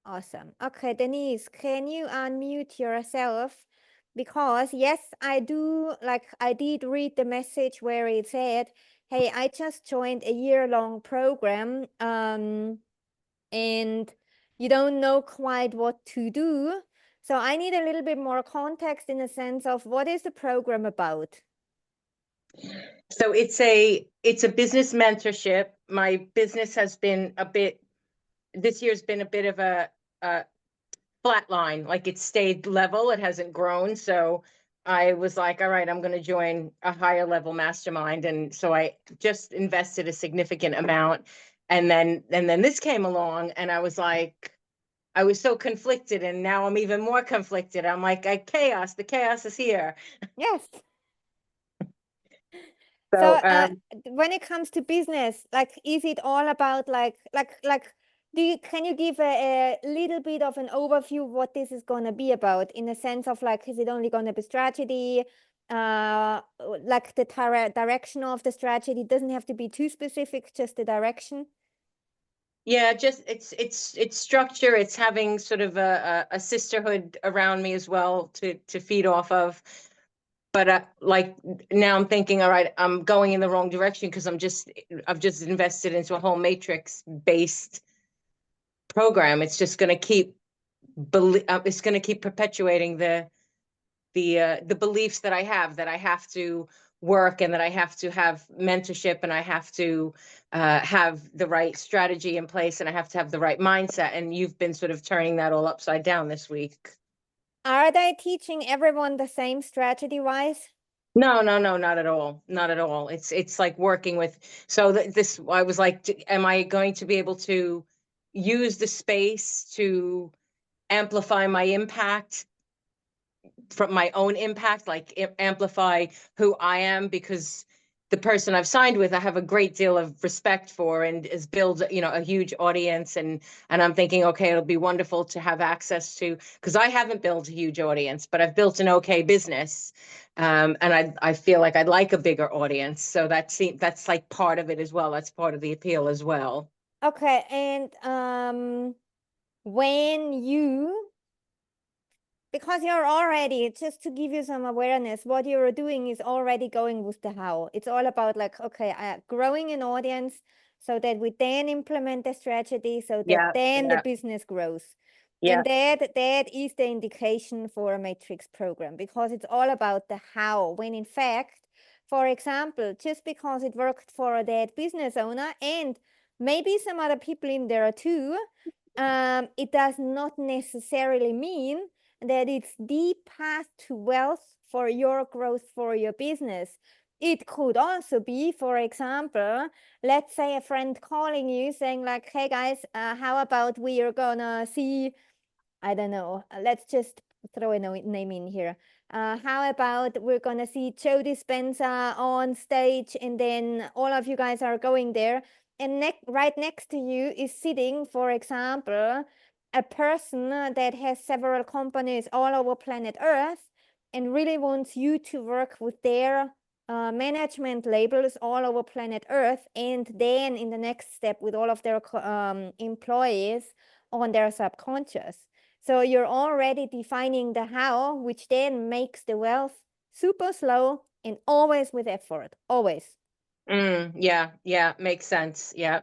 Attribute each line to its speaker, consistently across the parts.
Speaker 1: Awesome. Okay, Denise, can you unmute yourself? Because yes, I did read the message where it said, hey, I just joined a year-long program, and you don't know quite what to do. So I need a little bit more context in the sense of what is the program about?
Speaker 2: So it's a business mentorship. My business has been this year's been a bit of a flat line, like it stayed level, it hasn't grown. So I was like, all right, I'm going to join a higher level mastermind. And so I just invested a significant amount. And then this came along and I was like, I was so conflicted, and now I'm even more conflicted. I'm like, the chaos is here.
Speaker 1: Yes.
Speaker 2: So
Speaker 1: So, when it comes to business, like, is it all about can you give a little bit of an overview what this is going to be about in the sense of like, is it only going to be strategy? Like the direction of the strategy doesn't have to be too specific, just the direction.
Speaker 2: yeah, just it's structure. It's having sort of a sisterhood around me as well to feed off of. But like now I'm thinking, all right, I'm going in the wrong direction because I've just invested into a whole matrix based program. It's just going to it's going to keep perpetuating the beliefs that I have to work, and that I have to have mentorship, and I have to have the right strategy in place, and I have to have the right mindset. And you've been sort of turning that all upside down this week.
Speaker 1: Are they teaching everyone the same strategy wise?
Speaker 2: No, no, no, not at all. Not at all. It's like working with, so this, I was like, am I going to be able to use the space to amplify my impact from my own impact, like amplify who I am, because the person I've signed with, I have a great deal of respect for, and is build, a huge audience. And I'm thinking, okay, it'll be wonderful to have access to, because I haven't built a huge audience, but I've built an okay business. And I feel like I'd like a bigger audience. So that's like part of it as well. That's part of the appeal as well.
Speaker 1: Okay, and when you because you're already, just to give you some awareness, what you're doing is already going with the how. It's all about like, okay, growing an audience so that we then implement the strategy so that
Speaker 2: Yeah,
Speaker 1: then the
Speaker 2: yeah,
Speaker 1: business grows.
Speaker 2: yeah.
Speaker 1: And that is the indication for a matrix program because it's all about the how. When in fact, for example, just because it worked for that business owner and maybe some other people in there too, it does not necessarily mean that it's the path to wealth for your growth for your business. It could also be, for example, let's say a friend calling you saying like, hey guys, how about we are gonna see, I don't know, let's just throw a name in here. How about we're gonna see Joe Dispenza on stage and then all of you guys are going there and right next to you is sitting, for example, a person that has several companies all over planet Earth and really wants you to work with their management labels all over planet Earth, and then in the next step with all of their employees on their subconscious. So you're already defining the how, which then makes the wealth super slow and always with effort, always.
Speaker 2: Yeah, yeah, makes sense. Yeah,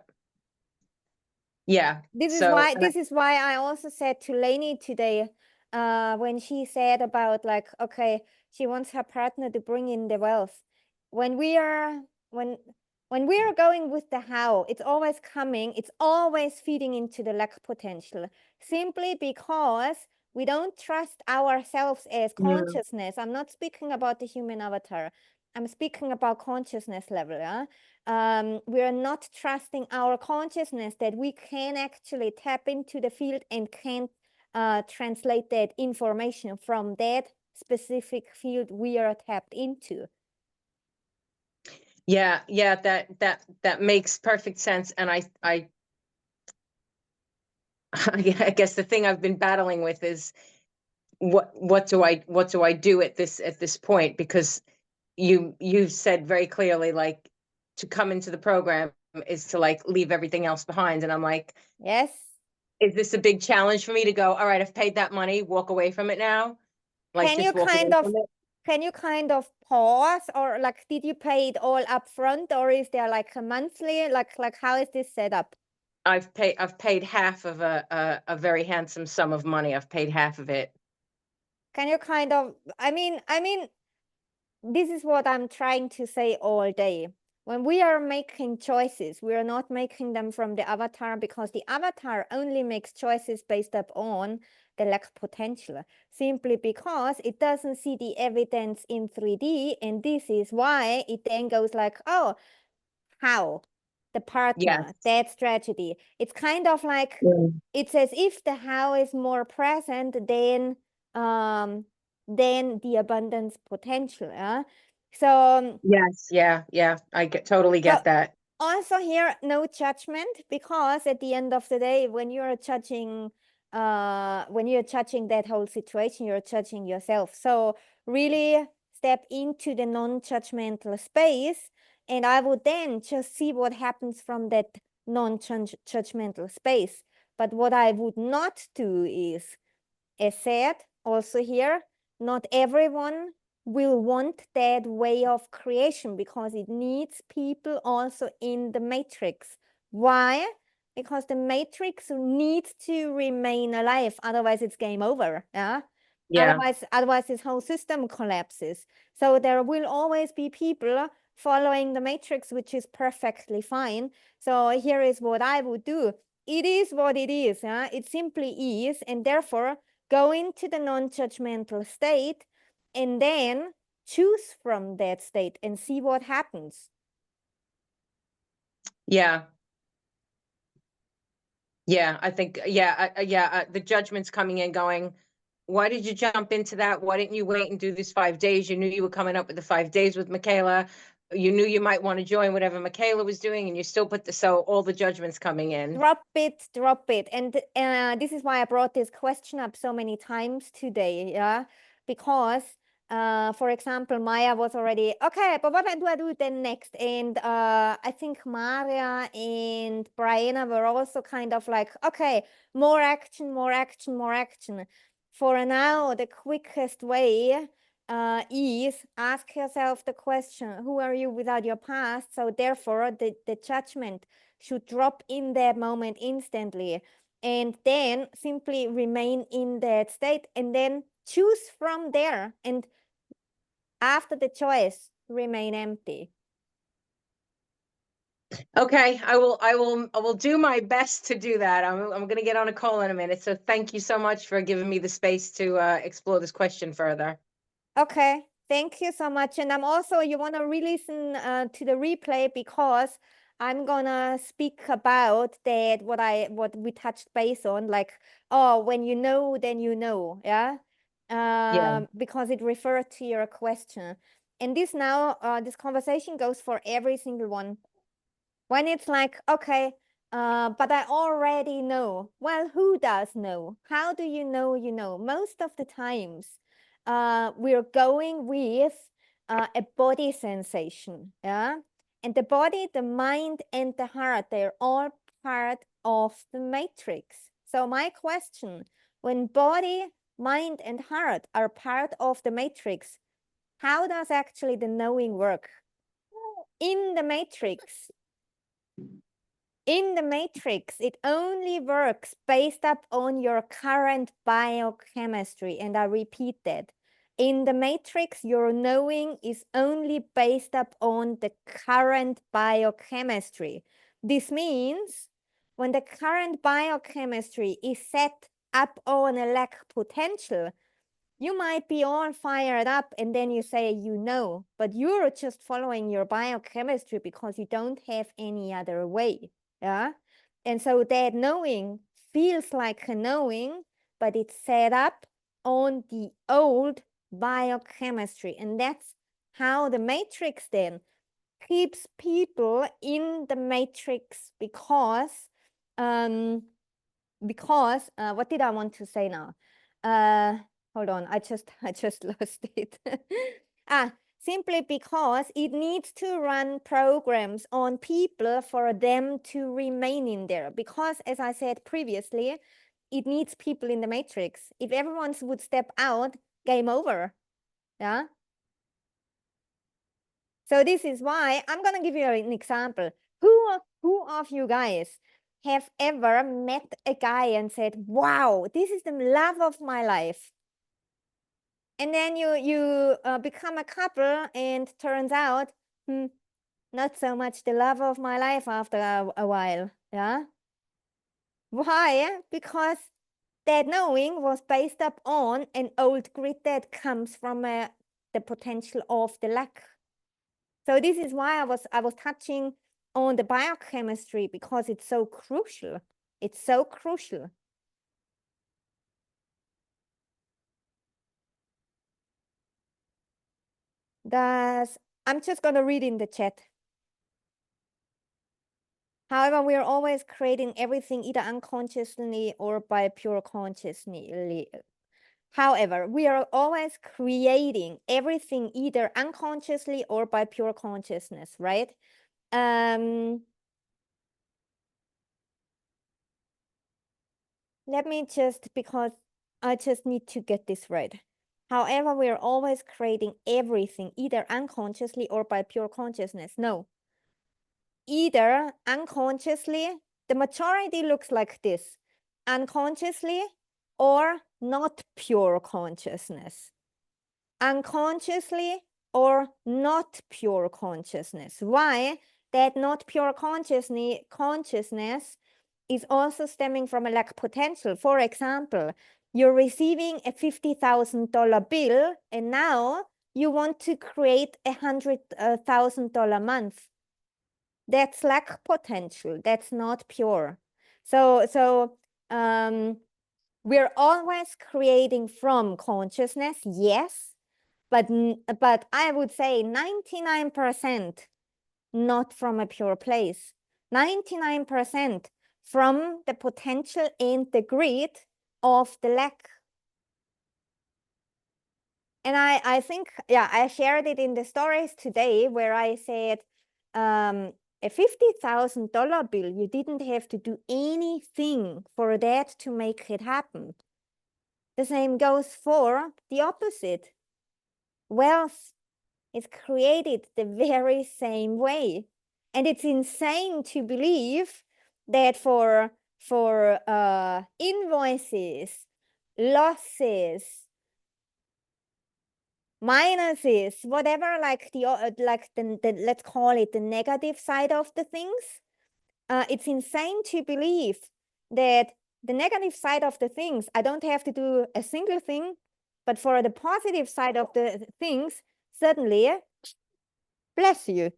Speaker 2: yeah.
Speaker 1: This is
Speaker 2: So
Speaker 1: why I also said to Lainey today, when she said about like, okay, she wants her partner to bring in the wealth. When we are when when we are going with the how, it's always coming, it's always feeding into the lack potential, simply because we don't trust ourselves as
Speaker 2: mm,
Speaker 1: consciousness. I'm not speaking about the human avatar. I'm speaking about consciousness level, yeah? We are not trusting our consciousness that we can actually tap into the field and can translate that information from that specific field we are tapped into.
Speaker 2: yeah, yeah, that makes perfect sense. And I guess the thing I've been battling with is what do I do at this point? Because you've said very clearly, like, to come into the program is to like leave everything else behind. And I'm like,
Speaker 1: Yes.
Speaker 2: is this a big challenge for me to go, all right, I've paid that money, walk away from it now? Like
Speaker 1: Can you
Speaker 2: just walk away
Speaker 1: kind of
Speaker 2: from it?
Speaker 1: can you kind of pause, or like did you pay it all up front, or is there like a monthly, like how is this set up?
Speaker 2: I've paid half of a very handsome sum of money. I've paid half of it.
Speaker 1: Can you kind of, I mean, this is what I'm trying to say all day. When we are making choices, we are not making them from the avatar, because the avatar only makes choices based upon the lack potential, simply because it doesn't see the evidence in 3D. And this is why it then goes like, oh, how? The partner,
Speaker 2: Yes.
Speaker 1: that strategy. It's kind of like,
Speaker 2: Mm.
Speaker 1: it's as if the how is more present than the abundance potential. So,
Speaker 2: Yes. Yeah. Yeah. Totally
Speaker 1: so
Speaker 2: get that.
Speaker 1: also here, no judgment, because at the end of the day, when you're judging that whole situation, you're judging yourself. So really step into the non-judgmental space, and I would then just see what happens from that non-judgmental space. But what I would not do is, as said also here, not everyone will want that way of creation, because it needs people also in the matrix. Why? Because the matrix needs to remain alive, otherwise it's game over. Yeah.
Speaker 2: Yeah.
Speaker 1: Otherwise this whole system collapses. So there will always be people following the matrix, which is perfectly fine. So here is what I would do. It is what it is. Yeah? It simply is, and therefore go into the non-judgmental state, and then choose from that state and see what happens.
Speaker 2: Yeah. Yeah. I think, the judgment's coming in going, why did you jump into that? Why didn't you wait and do this 5 days? You knew you were coming up with the 5 days with Michaela. You knew you might want to join whatever Michaela was doing, and you still so all the judgments coming in.
Speaker 1: Drop it. And this is why I brought this question up so many times today. Yeah, because for example, Maya was already, okay, but what do I do then next? And I think Maria and Brianna were also kind of like, okay, more action, more action, more action. For now, the quickest way is ask yourself the question, who are you without your past? So therefore, the judgment should drop in that moment instantly, and then simply remain in that state, and then choose from there, and after the choice, remain empty.
Speaker 2: Okay, I will do my best to do that. I'm going to get on a call in a minute. So thank you so much for giving me the space to explore this question further.
Speaker 1: Okay, thank you so much. And I'm also, you want to re-listen to the replay, because I'm gonna speak about that, what we touched base on, like, oh, when you know, then you know, yeah,
Speaker 2: Yeah.
Speaker 1: because it referred to your question. And this now, this conversation goes for every single one. When it's like, okay, but I already know. Well, who does know? How do you know you know? Most of the times, we're going with a body sensation, yeah? And the body, the mind, and the heart, they're all part of the matrix. So my question, when body, mind, and heart are part of the matrix, how does actually the knowing work? In the matrix, it only works based up on your current biochemistry. And I repeat that. In the matrix, your knowing is only based up on the current biochemistry. This means when the current biochemistry is set up on a lack potential, you might be all fired up and then you say, you know, but you're just following your biochemistry because you don't have any other way. Yeah. And so that knowing feels like a knowing, but it's set up on the old biochemistry. And that's how the matrix then keeps people in the matrix, because what did I want to say now? Hold on, I just lost it. simply because it needs to run programs on people for them to remain in there. Because, as I said previously, it needs people in the matrix. If everyone would step out, game over. Yeah. So this is why I'm going to give you an example. Who of you guys have ever met a guy and said, wow, this is the love of my life? And then you become a couple and turns out, not so much the love of my life after a while. Yeah. Why? Because that knowing was based up on an old grid that comes from the potential of the lack. So this is why I was touching on the biochemistry, because it's so crucial. It's so crucial. I'm just going to read in the chat. However, we are always creating everything either unconsciously or by pure consciously. However, we are always creating everything either unconsciously or by pure consciousness, right? Let me just, because I just need to get this right. However, we are always creating everything either unconsciously or by pure consciousness. No. Either unconsciously, the majority looks like this, unconsciously or not pure consciousness. Unconsciously or not pure consciousness. Why? That not pure consciousness is also stemming from a lack potential. For example, you're receiving a $50,000 bill and now you want to create $100,000 month. That's lack potential. That's not pure. So we're always creating from consciousness, yes, but I would say 99% not from a pure place. 99% from the potential and the greed of the lack. And I think, yeah, I shared it in the stories today where I said, a $50,000 bill, you didn't have to do anything for that to make it happen. The same goes for the opposite. Wealth is created the very same way. And it's insane to believe that for invoices, losses, minuses, whatever, like the let's call it the negative side of the things, it's insane to believe that the negative side of the things, I don't have to do a single thing, but for the positive side of the things, suddenly, bless you,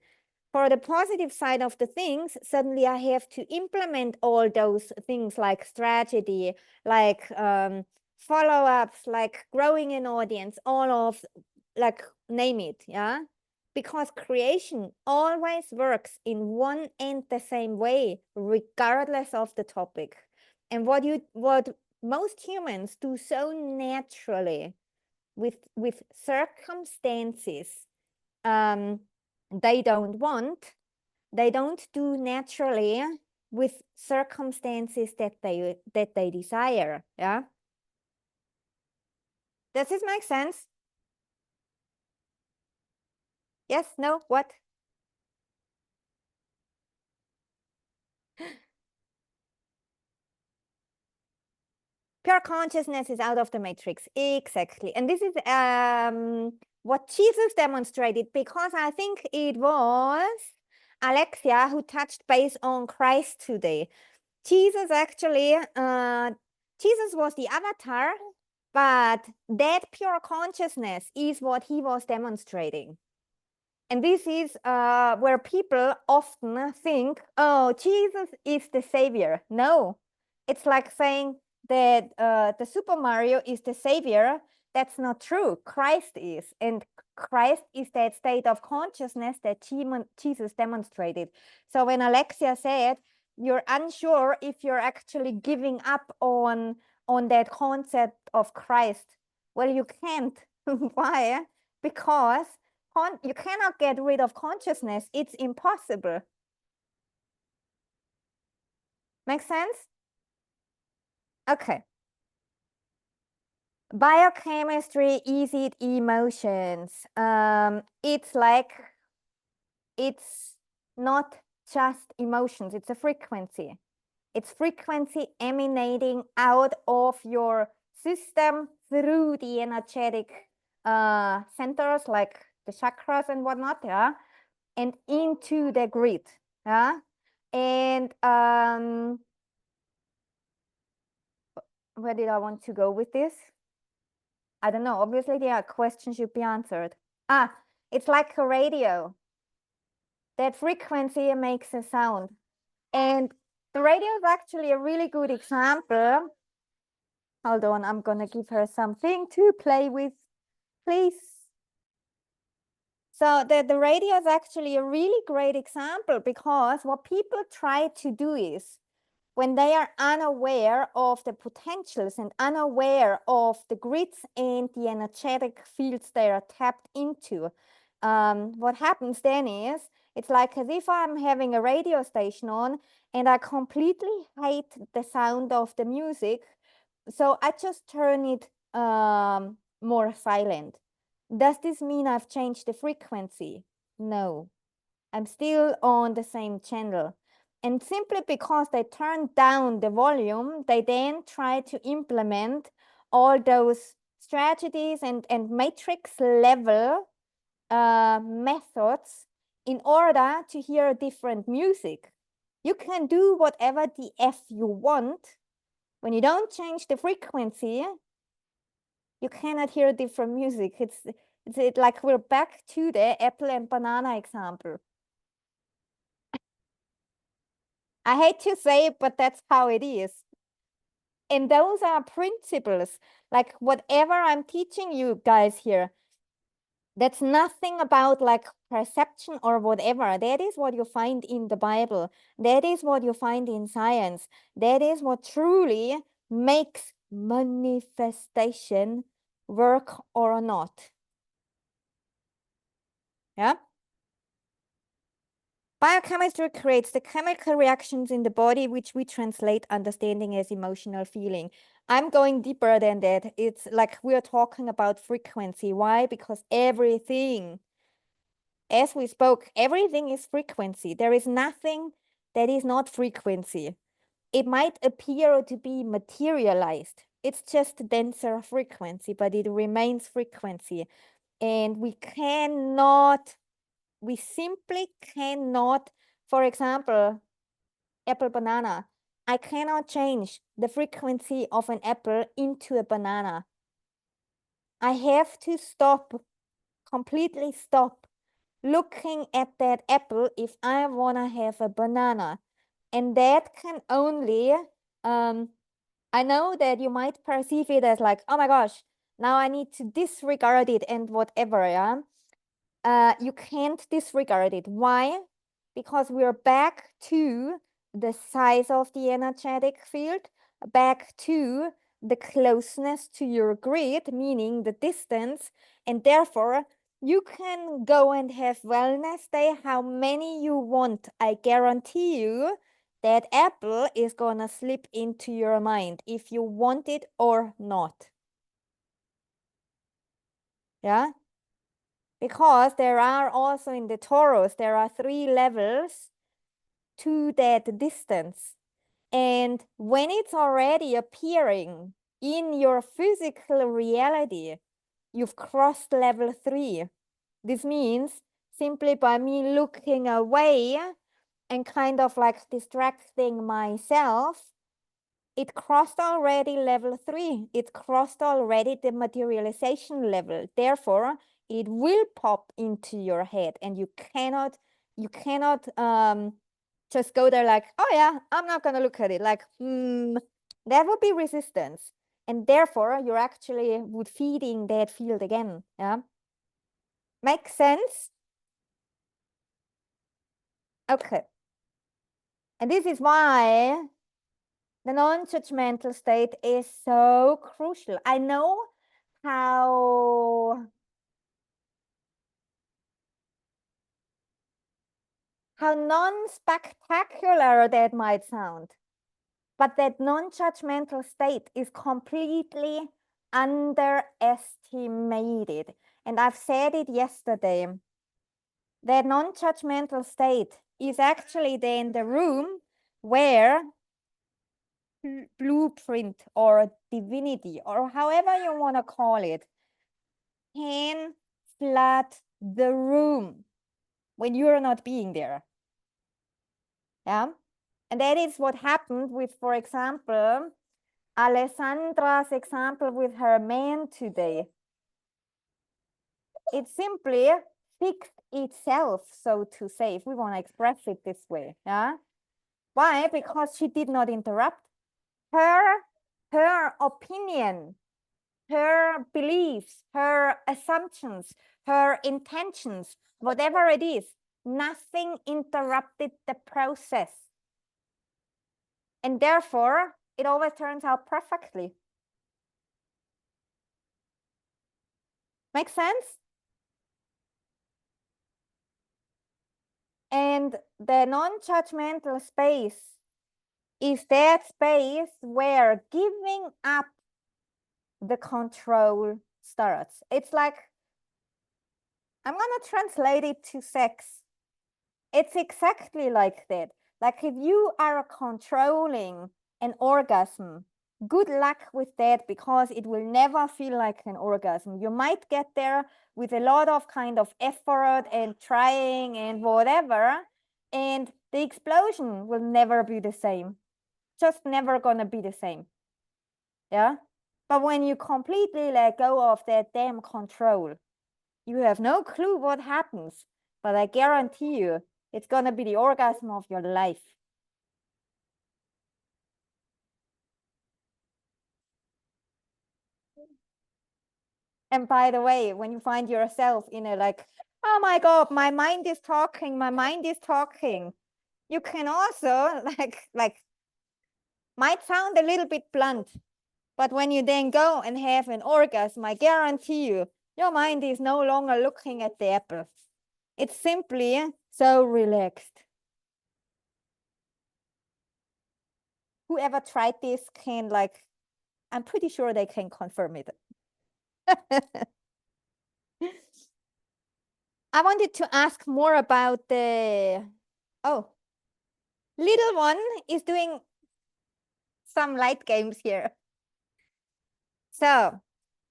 Speaker 1: for the positive side of the things, suddenly I have to implement all those things like strategy, like follow-ups, like growing an audience, all of, like, name it, yeah? Because creation always works in one and the same way, regardless of the topic. And what most humans do so naturally with circumstances they don't do naturally with circumstances that they desire. Yeah. Does this make sense? Yes, no, what? Pure consciousness is out of the matrix. Exactly. And this is what Jesus demonstrated, because I think it was Alexia who touched base on Christ today. Jesus actually, Jesus was the avatar, but that pure consciousness is what he was demonstrating. And this is where people often think, oh, Jesus is the savior. No, it's like saying that the Super Mario is the savior. That's not true. Christ is. And Christ is that state of consciousness that Jesus demonstrated. So when Alexia said, you're unsure if you're actually giving up on that concept of Christ, well, you can't. Why? Because you cannot get rid of consciousness. It's impossible. Make sense? Okay. Biochemistry, easy emotions. It's like, it's not just emotions, it's a frequency. It's frequency emanating out of your system through the energetic centers like the chakras and whatnot, yeah, and into the grid, yeah. And where did I want to go with this? I don't know. Obviously, the question should be answered. It's like a radio. That frequency makes a sound. And the radio is actually a really good example. Hold on, I'm gonna give her something to play with, please. So the radio is actually a really great example, because what people try to do is, when they are unaware of the potentials and unaware of the grids and the energetic fields they are tapped into, what happens then is, it's like as if I'm having a radio station on and I completely hate the sound of the music. So I just turn it more silent. Does this mean I've changed the frequency? No, I'm still on the same channel. And simply because they turn down the volume, they then try to implement all those strategies and matrix level methods in order to hear different music. You can do whatever the F you want. When you don't change the frequency, you cannot hear different music. It's like we're back to the apple and banana example. I hate to say it, but that's how it is. And those are principles. Like whatever I'm teaching you guys here, that's nothing about like perception or whatever. That is what you find in the Bible. That is what you find in science. That is what truly makes manifestation work or not. Yeah. Biochemistry creates the chemical reactions in the body, which we translate understanding as emotional feeling. I'm going deeper than that. It's like we're talking about frequency. Why? Because everything, as we spoke, everything is frequency. There is nothing that is not frequency. It might appear to be materialized. It's just denser frequency, but it remains frequency. And we simply cannot, for example, apple banana. I cannot change the frequency of an apple into a banana. I have to completely stop looking at that apple if I want to have a banana. And that can only, I know that you might perceive it as like, oh my gosh, now I need to disregard it and whatever, yeah? You can't disregard it. Why? Because we're back to the size of the energetic field, back to the closeness to your grid, meaning the distance, and therefore you can go and have wellness day how many you want. I guarantee you that apple is gonna slip into your mind if you want it or not. Yeah? Because there are also in the Taurus, there are 3 levels to that distance. And when it's already appearing in your physical reality, you've crossed level 3. This means simply by me looking away and kind of like distracting myself, it crossed already level 3. It crossed already the materialization level. Therefore, it will pop into your head and you cannot just go there like, oh yeah, I'm not gonna look at it. Like, that would be resistance. And therefore, you're actually would feeding that field again. Yeah. Makes sense? Okay. And this is why the non-judgmental state is so crucial. I know how how non-spectacular that might sound. But that non-judgmental state is completely underestimated. And I've said it yesterday. That non-judgmental state is actually then the room where blueprint or divinity or however you want to call it can flood the room when you're not being there. Yeah. And that is what happened with, for example, Alessandra's example with her man today. It simply fixed itself, so to say, if we want to express it this way. Yeah. Why? Because she did not interrupt. Her opinion, her beliefs, her assumptions, her intentions, whatever it is, nothing interrupted the process. And therefore, it always turns out perfectly. Make sense? And the non-judgmental space is that space where giving up the control starts. It's like, I'm going to translate it to sex. It's exactly like that. Like if you are controlling an orgasm, good luck with that because it will never feel like an orgasm. You might get there with a lot of kind of effort and trying and whatever, and the explosion will never be the same. Just never gonna be the same. Yeah. But when you completely let go of that damn control, you have no clue what happens, but I guarantee you, it's gonna be the orgasm of your life. And by the way, when you find yourself in a like, oh my God, my mind is talking, my mind is talking, you can also like might sound a little bit blunt, but when you then go and have an orgasm, I guarantee you, your mind is no longer looking at the apple. It's simply so relaxed. Whoever tried this can like, I'm pretty sure they can confirm it. I wanted to ask more about the, oh, little one is doing some light games here. So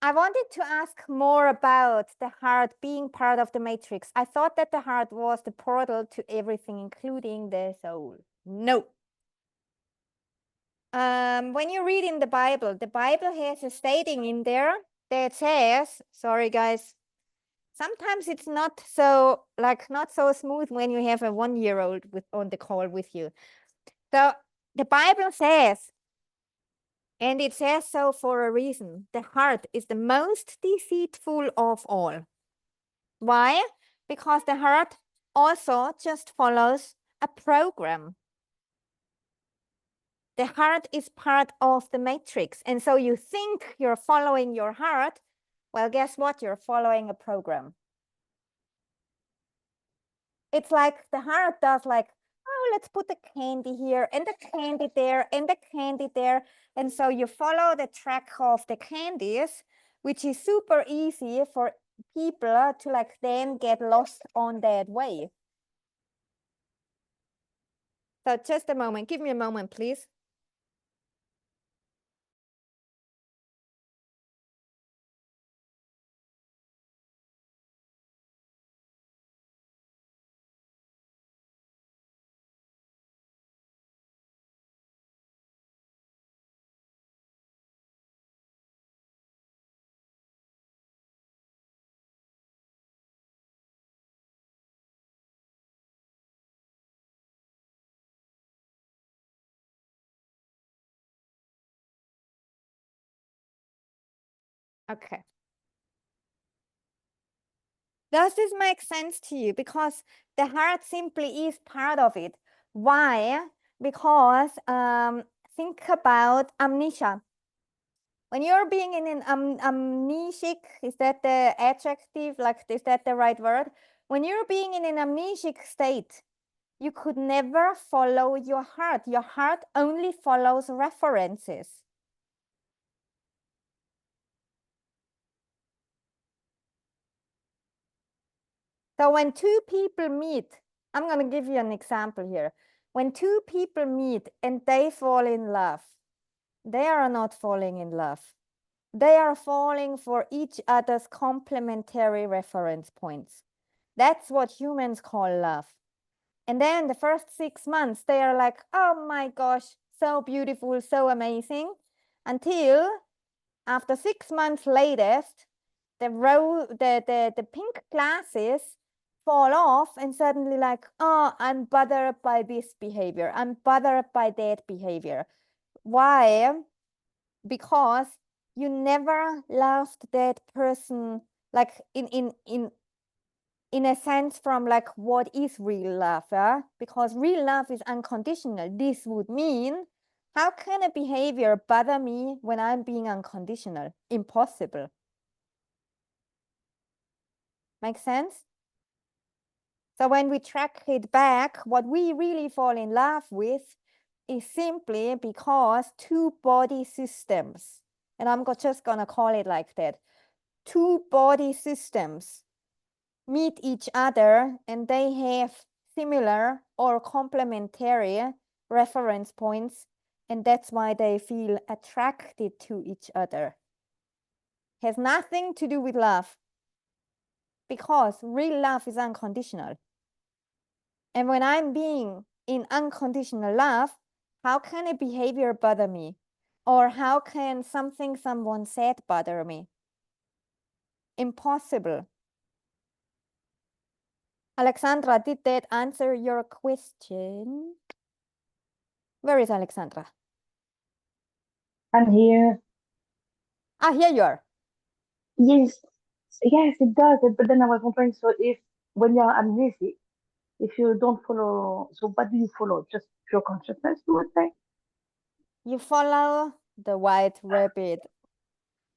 Speaker 1: I wanted to ask more about the heart being part of the matrix. I thought that the heart was the portal to everything, including the soul. No. When you read in the Bible has a stating in there that says, sorry guys, sometimes it's not so not so smooth when you have a 1-year-old on the call with you. So the Bible says, and it says so for a reason, the heart is the most deceitful of all. Why? Because the heart also just follows a program. The heart is part of the matrix. And so you think you're following your heart. Well, guess what? You're following a program. It's like the heart does like, oh, let's put the candy here and the candy there and the candy there. And so you follow the track of the candies, which is super easy for people to like then get lost on that way. So just a moment, give me a moment, please. Okay. Does this make sense to you? Because the heart simply is part of it. Why? Because think about amnesia. When you're being in an amnesic, is that the adjective? Like, is that the right word? When you're being in an amnesic state, You could never follow your heart. Your heart only follows references. So when two people meet, I'm going to give you an example here. When two people meet and they fall in love, they are not falling in love. They are falling for each other's complementary reference points. That's what humans call love. And then the first 6 months, they are like, oh my gosh, so beautiful, so amazing. Until after 6 months latest, the pink glasses fall off and suddenly like, oh, I'm bothered by this behavior. I'm bothered by that behavior. Why? Because you never loved that person like in a sense from like what is real love, because real love is unconditional. This would mean, how can a behavior bother me when I'm being unconditional? Impossible. Make sense? So when we track it back, what we really fall in love with is simply because two body systems, and I'm just gonna call it like that, two body systems meet each other and they have similar or complementary reference points, and that's why they feel attracted to each other. Has nothing to do with love, because real love is unconditional. And when I'm being in unconditional love, how can a behavior bother me? Or how can something someone said bother me? Impossible. Alexandra, did that answer your question? Where is Alexandra?
Speaker 3: I'm here.
Speaker 1: Ah, here you are.
Speaker 3: Yes, yes, it does. But then I was wondering, so if when you're amnesic, if you don't follow, so what do you follow? Just pure consciousness, you would say?
Speaker 1: You follow the white rabbit.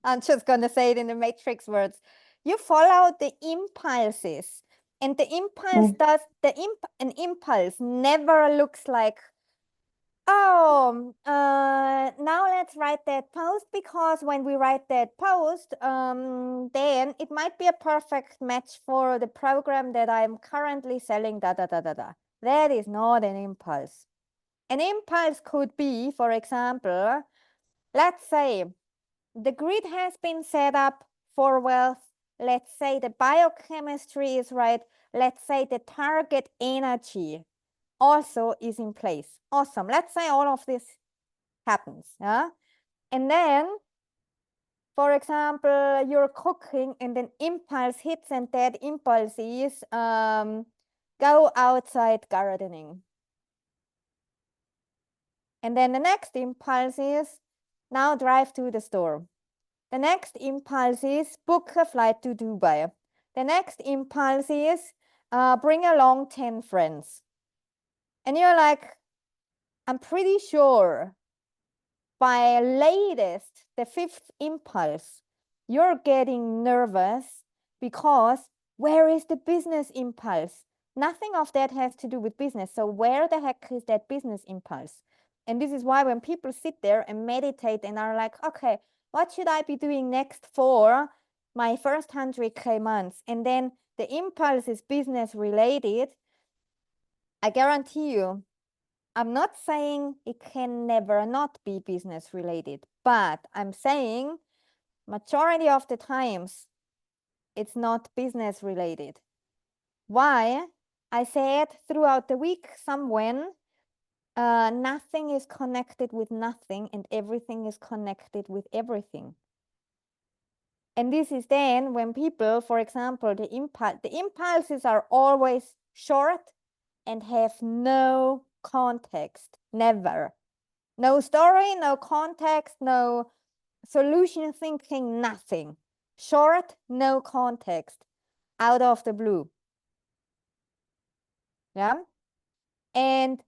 Speaker 1: I'm just going to say it in the matrix words. You follow the impulses. And the impulse does, an impulse never looks like, oh, now let's write that post, because when we write that post, then it might be a perfect match for the program that I'm currently selling, da, da, da, da, da. That is not an impulse. An impulse could be, for example, let's say the grid has been set up for wealth. Let's say the biochemistry is right. Let's say the target energy also is in place. Awesome. Let's say all of this happens. Yeah. And then, for example, you're cooking and an impulse hits, and that impulse is go outside gardening. And then the next impulse is now drive to the store. The next impulse is book a flight to Dubai. The next impulse is bring along 10 friends. And you're like, I'm pretty sure by latest, the fifth impulse, you're getting nervous because where is the business impulse? Nothing of that has to do with business. So where the heck is that business impulse? And this is why when people sit there and meditate and are like, okay, what should I be doing next for my first 100K months? And then the impulse is business related. I guarantee you, I'm not saying it can never not be business related, but I'm saying majority of the times it's not business related. Why? I said throughout the week somewhen, nothing is connected with nothing and everything is connected with everything. And this is then when people, for example, the impulses are always short and have no context, never. No story, no context, no solution thinking, nothing. Short, no context, out of the blue. Yeah. And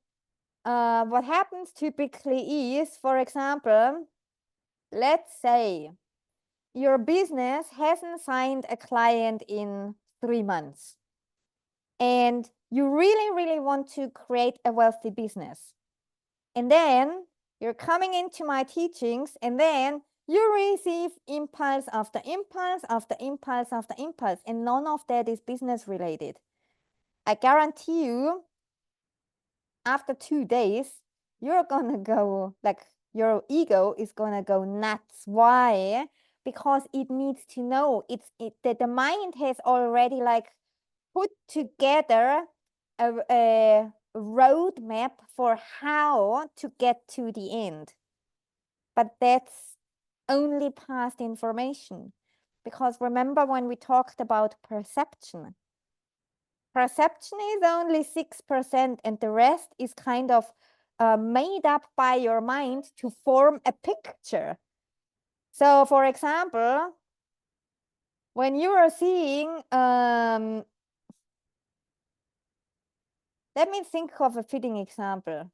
Speaker 1: what happens typically is, for example, let's say your business hasn't signed a client in 3 months. And you really, really want to create a wealthy business. And then you're coming into my teachings, and then you receive impulse after impulse after impulse after impulse, and none of that is business related. I guarantee you, after 2 days, you're gonna go, like, your ego is gonna go nuts. Why? Because it needs to know that the mind has already like put together a roadmap for how to get to the end. But that's only past information. Because remember when we talked about perception? Perception is only 6%, and the rest is kind of made up by your mind to form a picture. So, for example, when you are seeing, let me think of a fitting example.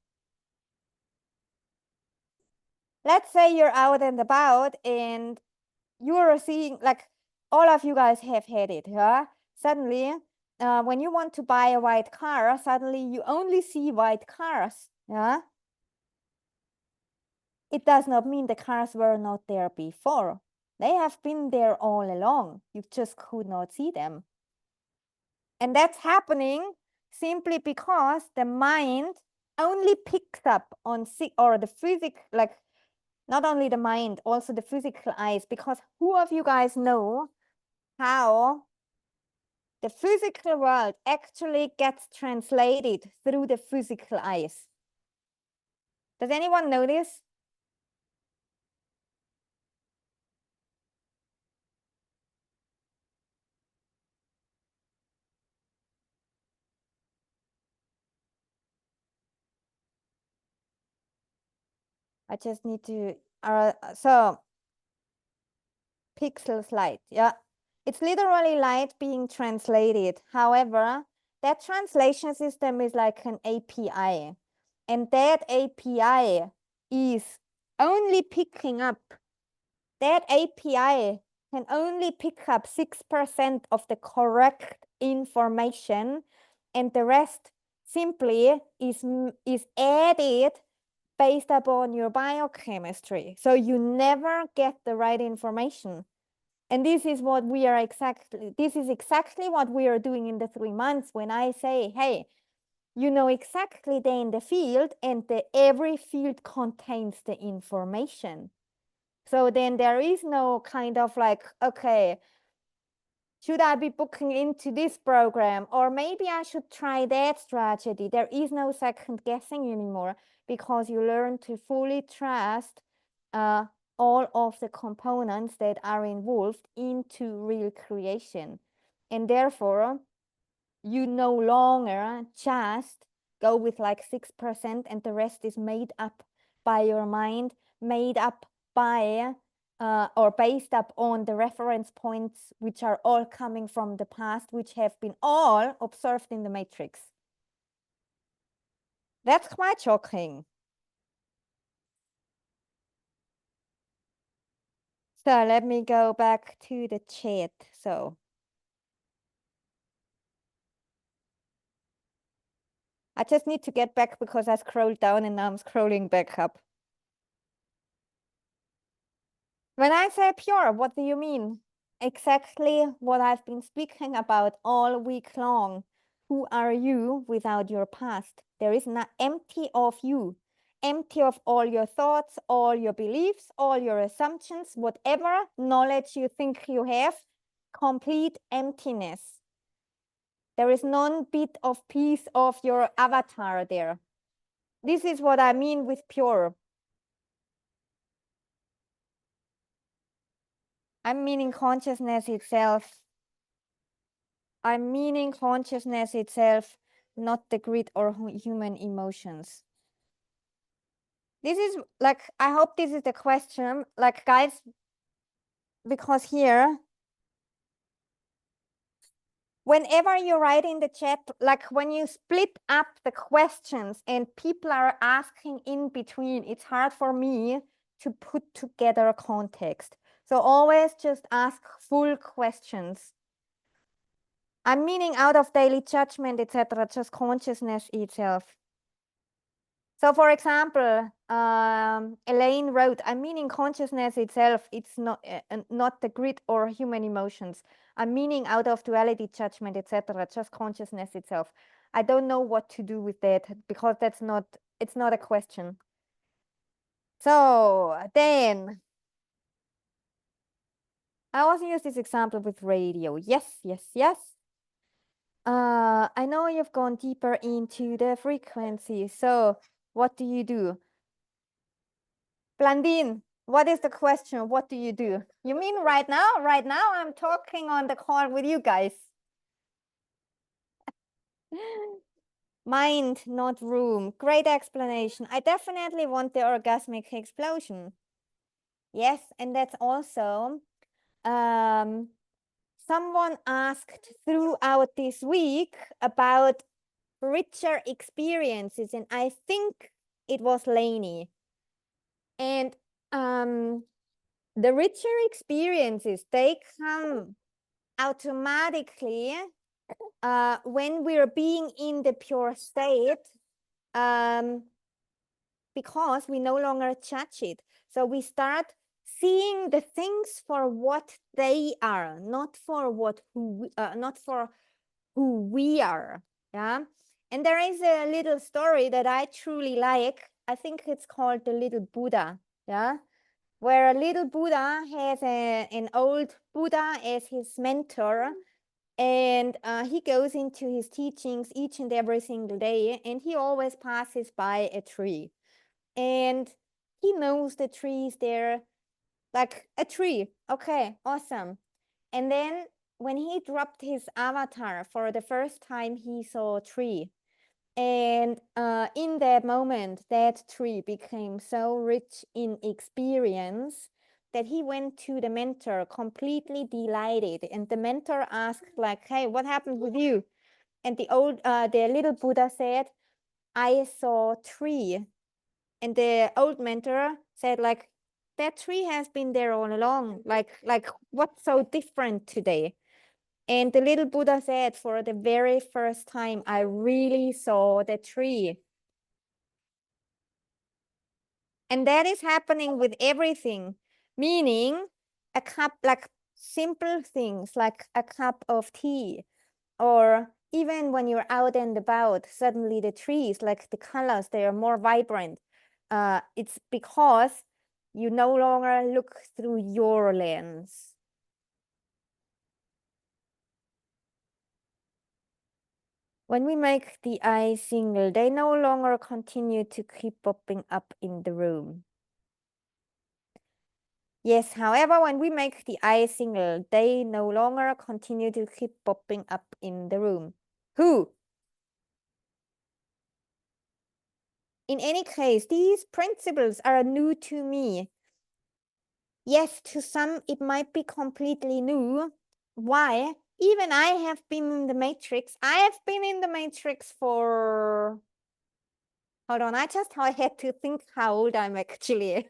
Speaker 1: Let's say you're out and about and you are seeing, like, all of you guys have had it, yeah? Suddenly, when you want to buy a white car, suddenly you only see white cars, yeah? It does not mean the cars were not there before. They have been there all along. You just could not see them. And that's happening simply because the mind only picks up on or the physical, like, not only the mind, also the physical eyes. Because who of you guys know how the physical world actually gets translated through the physical eyes? Does anyone know this? I just need to, so pixels light, yeah. It's literally light being translated. However, that translation system is like an API. And that API is only picking up, that API can only pick up 6% of the correct information, and the rest simply is added based upon your biochemistry. So you never get the right information. And this is what we are this is exactly what we are doing in the 3 months when I say, hey, you know exactly the in the field, and every field contains the information. So then there is no kind of like, okay, should I be booking into this program? Or maybe I should try that strategy. There is no second guessing anymore, because you learn to fully trust all of the components that are involved into real creation. And therefore, you no longer just go with like 6% and the rest is made up by your mind, made up by or based up on the reference points, which are all coming from the past, which have been all observed in the matrix. That's quite shocking. So let me go back to the chat. So I just need to get back because I scrolled down and now I'm scrolling back up. When I say pure, what do you mean? Exactly what I've been speaking about all week long. Who are you without your past? There is not empty of you, empty of all your thoughts, all your beliefs, all your assumptions, whatever knowledge you think you have, complete emptiness. There is none bit of piece of your avatar there. This is what I mean with pure. I'm meaning consciousness itself. I'm meaning consciousness itself, not the grid or human emotions. This is like, I hope this is the question, like, guys, because here, whenever you write in the chat, like when you split up the questions and people are asking in between, it's hard for me to put together a context. So always just ask full questions. I'm meaning out of daily judgment, etc., just consciousness itself. So for example, Elaine wrote, I'm meaning consciousness itself. It's not the grid or human emotions. I'm meaning out of duality, judgment, etc., just consciousness itself. I don't know what to do with that because it's not a question. So then I also use this example with radio. Yes, yes, yes. I know you've gone deeper into the frequency. So what do you do? Blandine, what is the question? What do you do? You mean right now? Right now I'm talking on the call with you guys. Mind, not room. Great explanation. I definitely want the orgasmic explosion. Yes, and that's also someone asked throughout this week about richer experiences, and I think it was Lainey. And the richer experiences, they come automatically when we're being in the pure state, because we no longer judge it. So we start seeing the things for what they are, not for who we are. Yeah. And there is a little story that I truly like. I think it's called the Little Buddha. Yeah. Where a little Buddha has an old Buddha as his mentor, and he goes into his teachings each and every single day, and he always passes by a tree. And he knows the trees there, like a tree. Okay, awesome. And then when he dropped his avatar for the first time, he saw a tree. And in that moment, that tree became so rich in experience that he went to the mentor completely delighted. And the mentor asked, like, hey, what happened with you? And the little Buddha said, I saw a tree. And the old mentor said, like, that tree has been there all along. Like what's so different today? And the little Buddha said, for the very first time, I really saw the tree. And that is happening with everything, meaning a cup, like simple things like a cup of tea, or even when you're out and about, suddenly the trees, like the colors, they are more vibrant. It's because you no longer look through your lens. When we make the eyes single, they no longer continue to keep popping up in the room. Yes, however, when we make the eyes single, they no longer continue to keep popping up in the room. Who? In any case, these principles are new to me. Yes, to some it might be completely new. Why? Even I have been in the matrix. I have been in the matrix for... Hold on, I had to think how old I'm actually.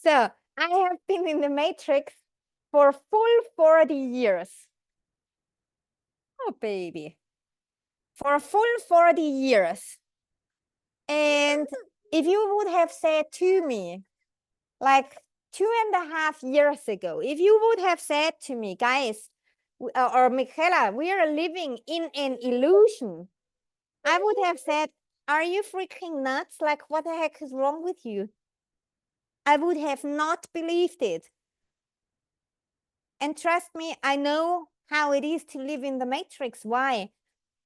Speaker 1: So I have been in the matrix for full 40 years. Oh, baby. For a full 40 years. And if you would have said to me, like 2.5 years ago, if you would have said to me, guys, or Michaela, we are living in an illusion, I would have said, are you freaking nuts? Like, what the heck is wrong with you? I would have not believed it. And trust me, I know how it is to live in the matrix. Why?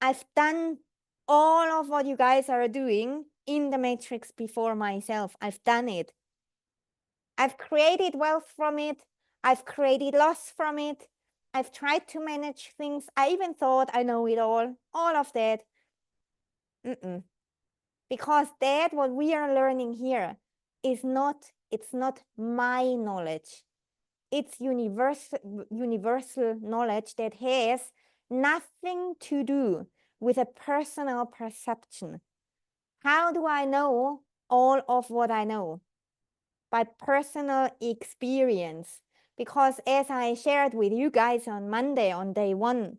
Speaker 1: I've done all of what you guys are doing in the matrix before myself. I've done it. I've created wealth from it. I've created loss from it. I've tried to manage things. I even thought I know it all of that. Because that, what we are learning here, it's not my knowledge. It's universal knowledge that has nothing to do with a personal perception. How do I know all of what I know? By personal experience. Because as I shared with you guys on Monday, on day one,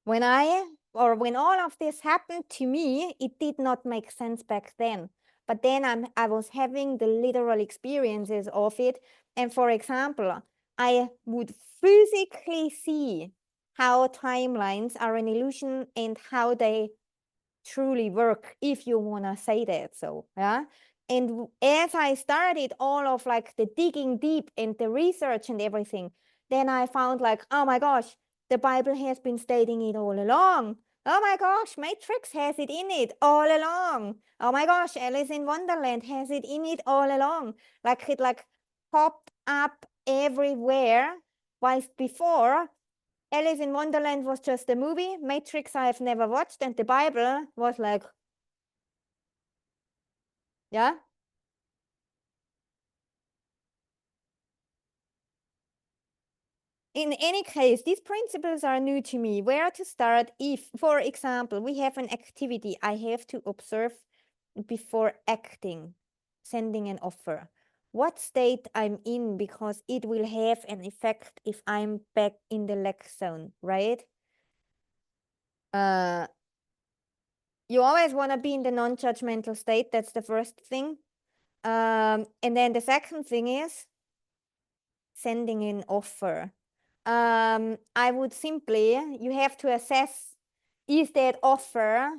Speaker 1: when all of this happened to me, it did not make sense back then. But then I was having the literal experiences of it. And for example, I would physically see how timelines are an illusion and how they truly work, if you want to say that. So, yeah. And as I started all of like the digging deep and the research and everything, then I found like, oh my gosh, the Bible has been stating it all along. Oh my gosh, Matrix has it in it all along. Oh my gosh, Alice in Wonderland has it in it all along. Like it like popped up everywhere. Whilst before, Alice in Wonderland was just a movie. Matrix I've never watched, and the Bible was like, yeah. In any case, these principles are new to me. Where to start if, for example, we have an activity I have to observe before acting, sending an offer. What state I'm in, because it will have an effect if I'm back in the lag zone, right? You always want to be in the non-judgmental state. That's the first thing. And then the second thing is sending an offer. I would simply, you have to assess, is that offer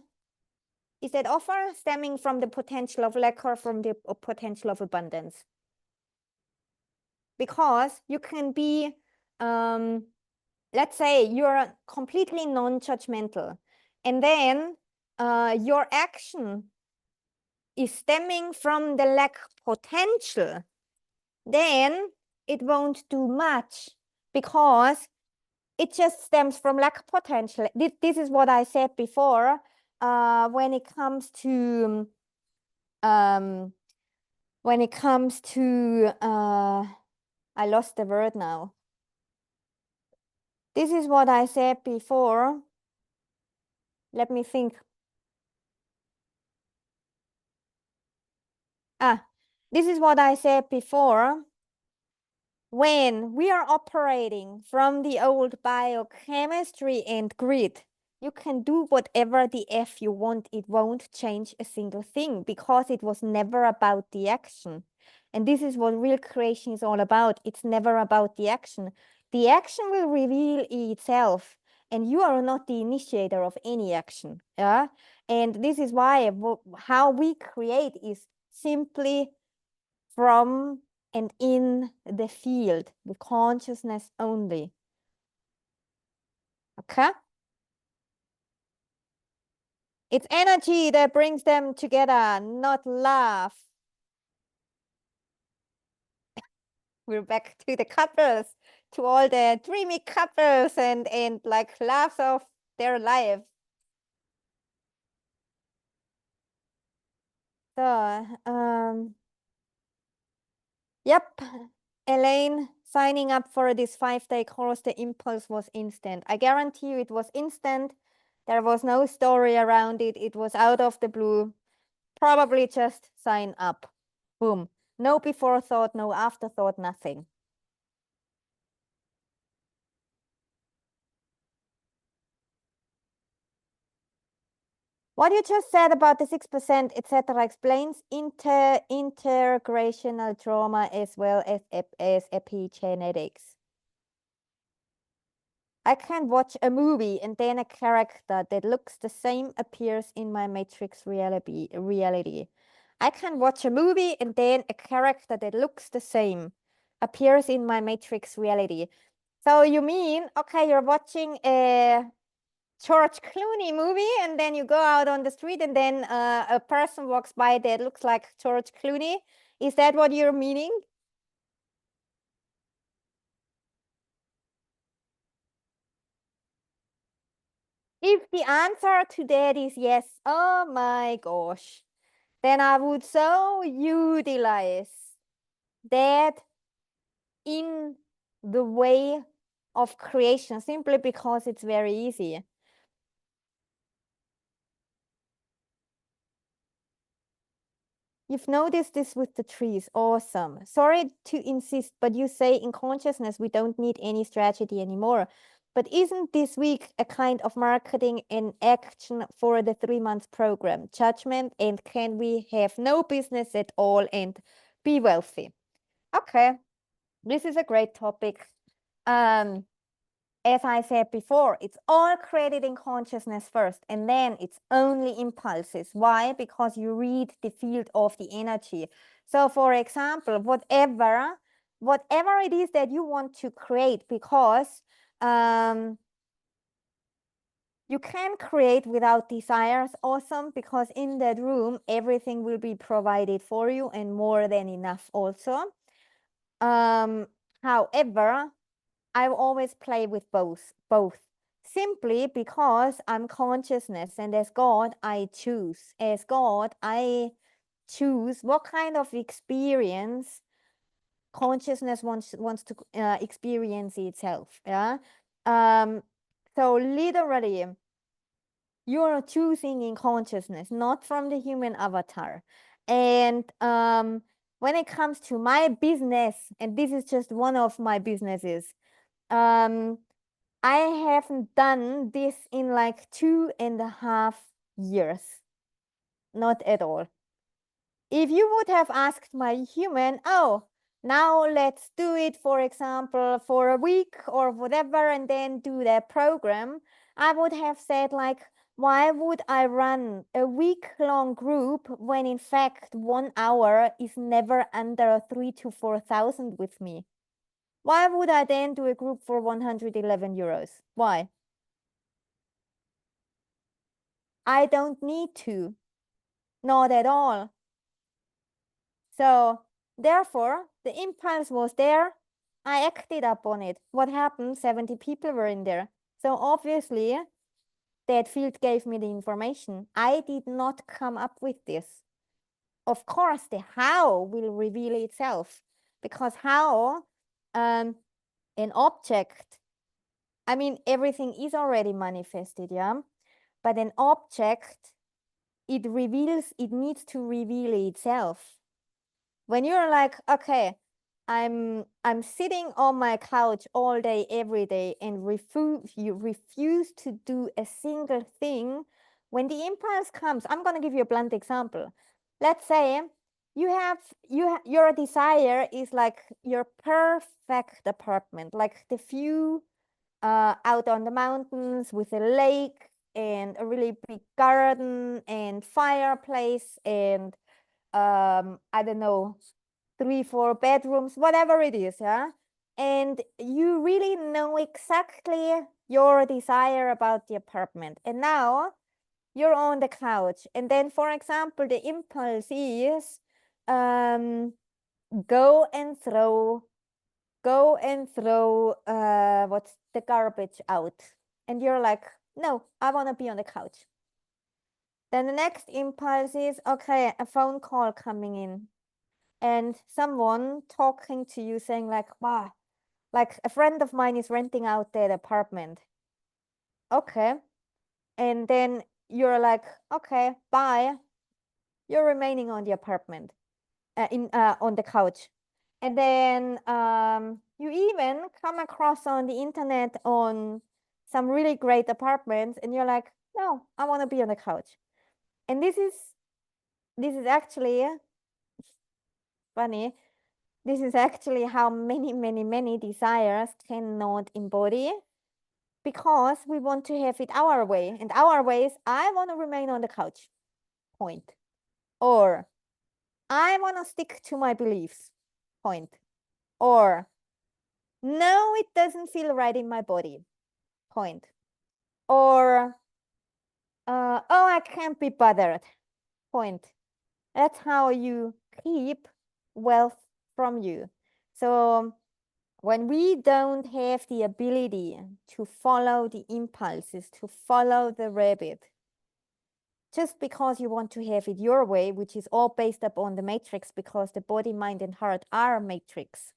Speaker 1: stemming from the potential of lack or from the potential of abundance? Because you can be, let's say you're completely non-judgmental, and then your action is stemming from the lack potential, then it won't do much because it just stems from lack potential. This is what I said before when it comes to I lost the word now. This is what I said before. Let me think. This is what I said before. When we are operating from the old biochemistry and grid, you can do whatever the F you want. It won't change a single thing because it was never about the action. And this is what real creation is all about. It's never about the action. The action will reveal itself, and you are not the initiator of any action. Yeah. And this is why how we create is simply from and in the field, the consciousness only. Okay? It's energy that brings them together, not love. We're back to the couples, to all the dreamy couples and like loves of their life. So, yep, Elaine, signing up for this 5-day course, the impulse was instant. I guarantee you it was instant. There was no story around it. It was out of the blue. Probably just sign up. Boom. No before thought, no afterthought, nothing. What you just said about the 6%, etc., explains intergenerational trauma as well as epigenetics. I can watch a movie and then a character that looks the same appears in my matrix reality. I can watch a movie and then a character that looks the same appears in my matrix reality. So you mean, okay, you're watching a George Clooney movie and then you go out on the street and then a person walks by that looks like George Clooney. Is that what you're meaning? If the answer to that is yes, oh my gosh, then I would so utilize that in the way of creation simply because it's very easy. You've noticed this with the trees. Awesome. Sorry to insist, but you say in consciousness we don't need any strategy anymore. But isn't this week a kind of marketing and action for the 3 months program? Judgment, and can we have no business at all and be wealthy? Okay, this is a great topic. As I said before, it's all created in consciousness first, and then it's only impulses. Why? Because you read the field of the energy. So for example, whatever it is that you want to create, because you can create without desires. Awesome, because in that room, everything will be provided for you and more than enough also. However, I always play with both, simply because I'm consciousness, and as God, I choose. As God, I choose what kind of experience consciousness wants to experience itself. Yeah. So literally, you're choosing in consciousness, not from the human avatar. And when it comes to my business, and this is just one of my businesses, I haven't done this in like 2.5 years. Not at all. If you would have asked my human, oh, now let's do it, for example, for a week or whatever, and then do that program, I would have said like, why would I run a week-long group when in fact 1 hour is never under 3,000 to 4,000 with me? Why would I then do a group for 111 euros? Why? I don't need to, not at all. So therefore, the impulse was there. I acted upon it. What happened? 70 people were in there. So obviously, that field gave me the information. I did not come up with this. Of course, the how will reveal itself, because how an object, I mean, everything is already manifested, yeah? But an object, it needs to reveal itself. When you're like, okay, I'm sitting on my couch all day, every day, and you refuse to do a single thing, when the impulse comes, I'm gonna give you a blunt example. Let's say your desire is like your perfect apartment, like the view out on the mountains with a lake and a really big garden and fireplace and I don't know, 3, 4 bedrooms, whatever it is, yeah. And you really know exactly your desire about the apartment. And now you're on the couch. And then, for example, the impulse is go and throw what's the garbage out. And you're like, no, I want to be on the couch. Then the next impulse is, okay, a phone call coming in and someone talking to you saying like, wow, like a friend of mine is renting out that apartment. Okay. And then you're like, okay, bye. You're remaining on the apartment, on the couch. And then you even come across on the internet on some really great apartments and you're like, no, I want to be on the couch. And this is actually funny. This is actually how many desires cannot embody, because we want to have it our way. And our way is, I want to remain on the couch, point. Or I want to stick to my beliefs, point. Or no, it doesn't feel right in my body, point. Or oh, I can't be bothered, point. That's how you keep wealth from you. So when we don't have the ability to follow the impulses, to follow the rabbit, just because you want to have it your way, which is all based upon the matrix, because the body, mind, and heart are matrix.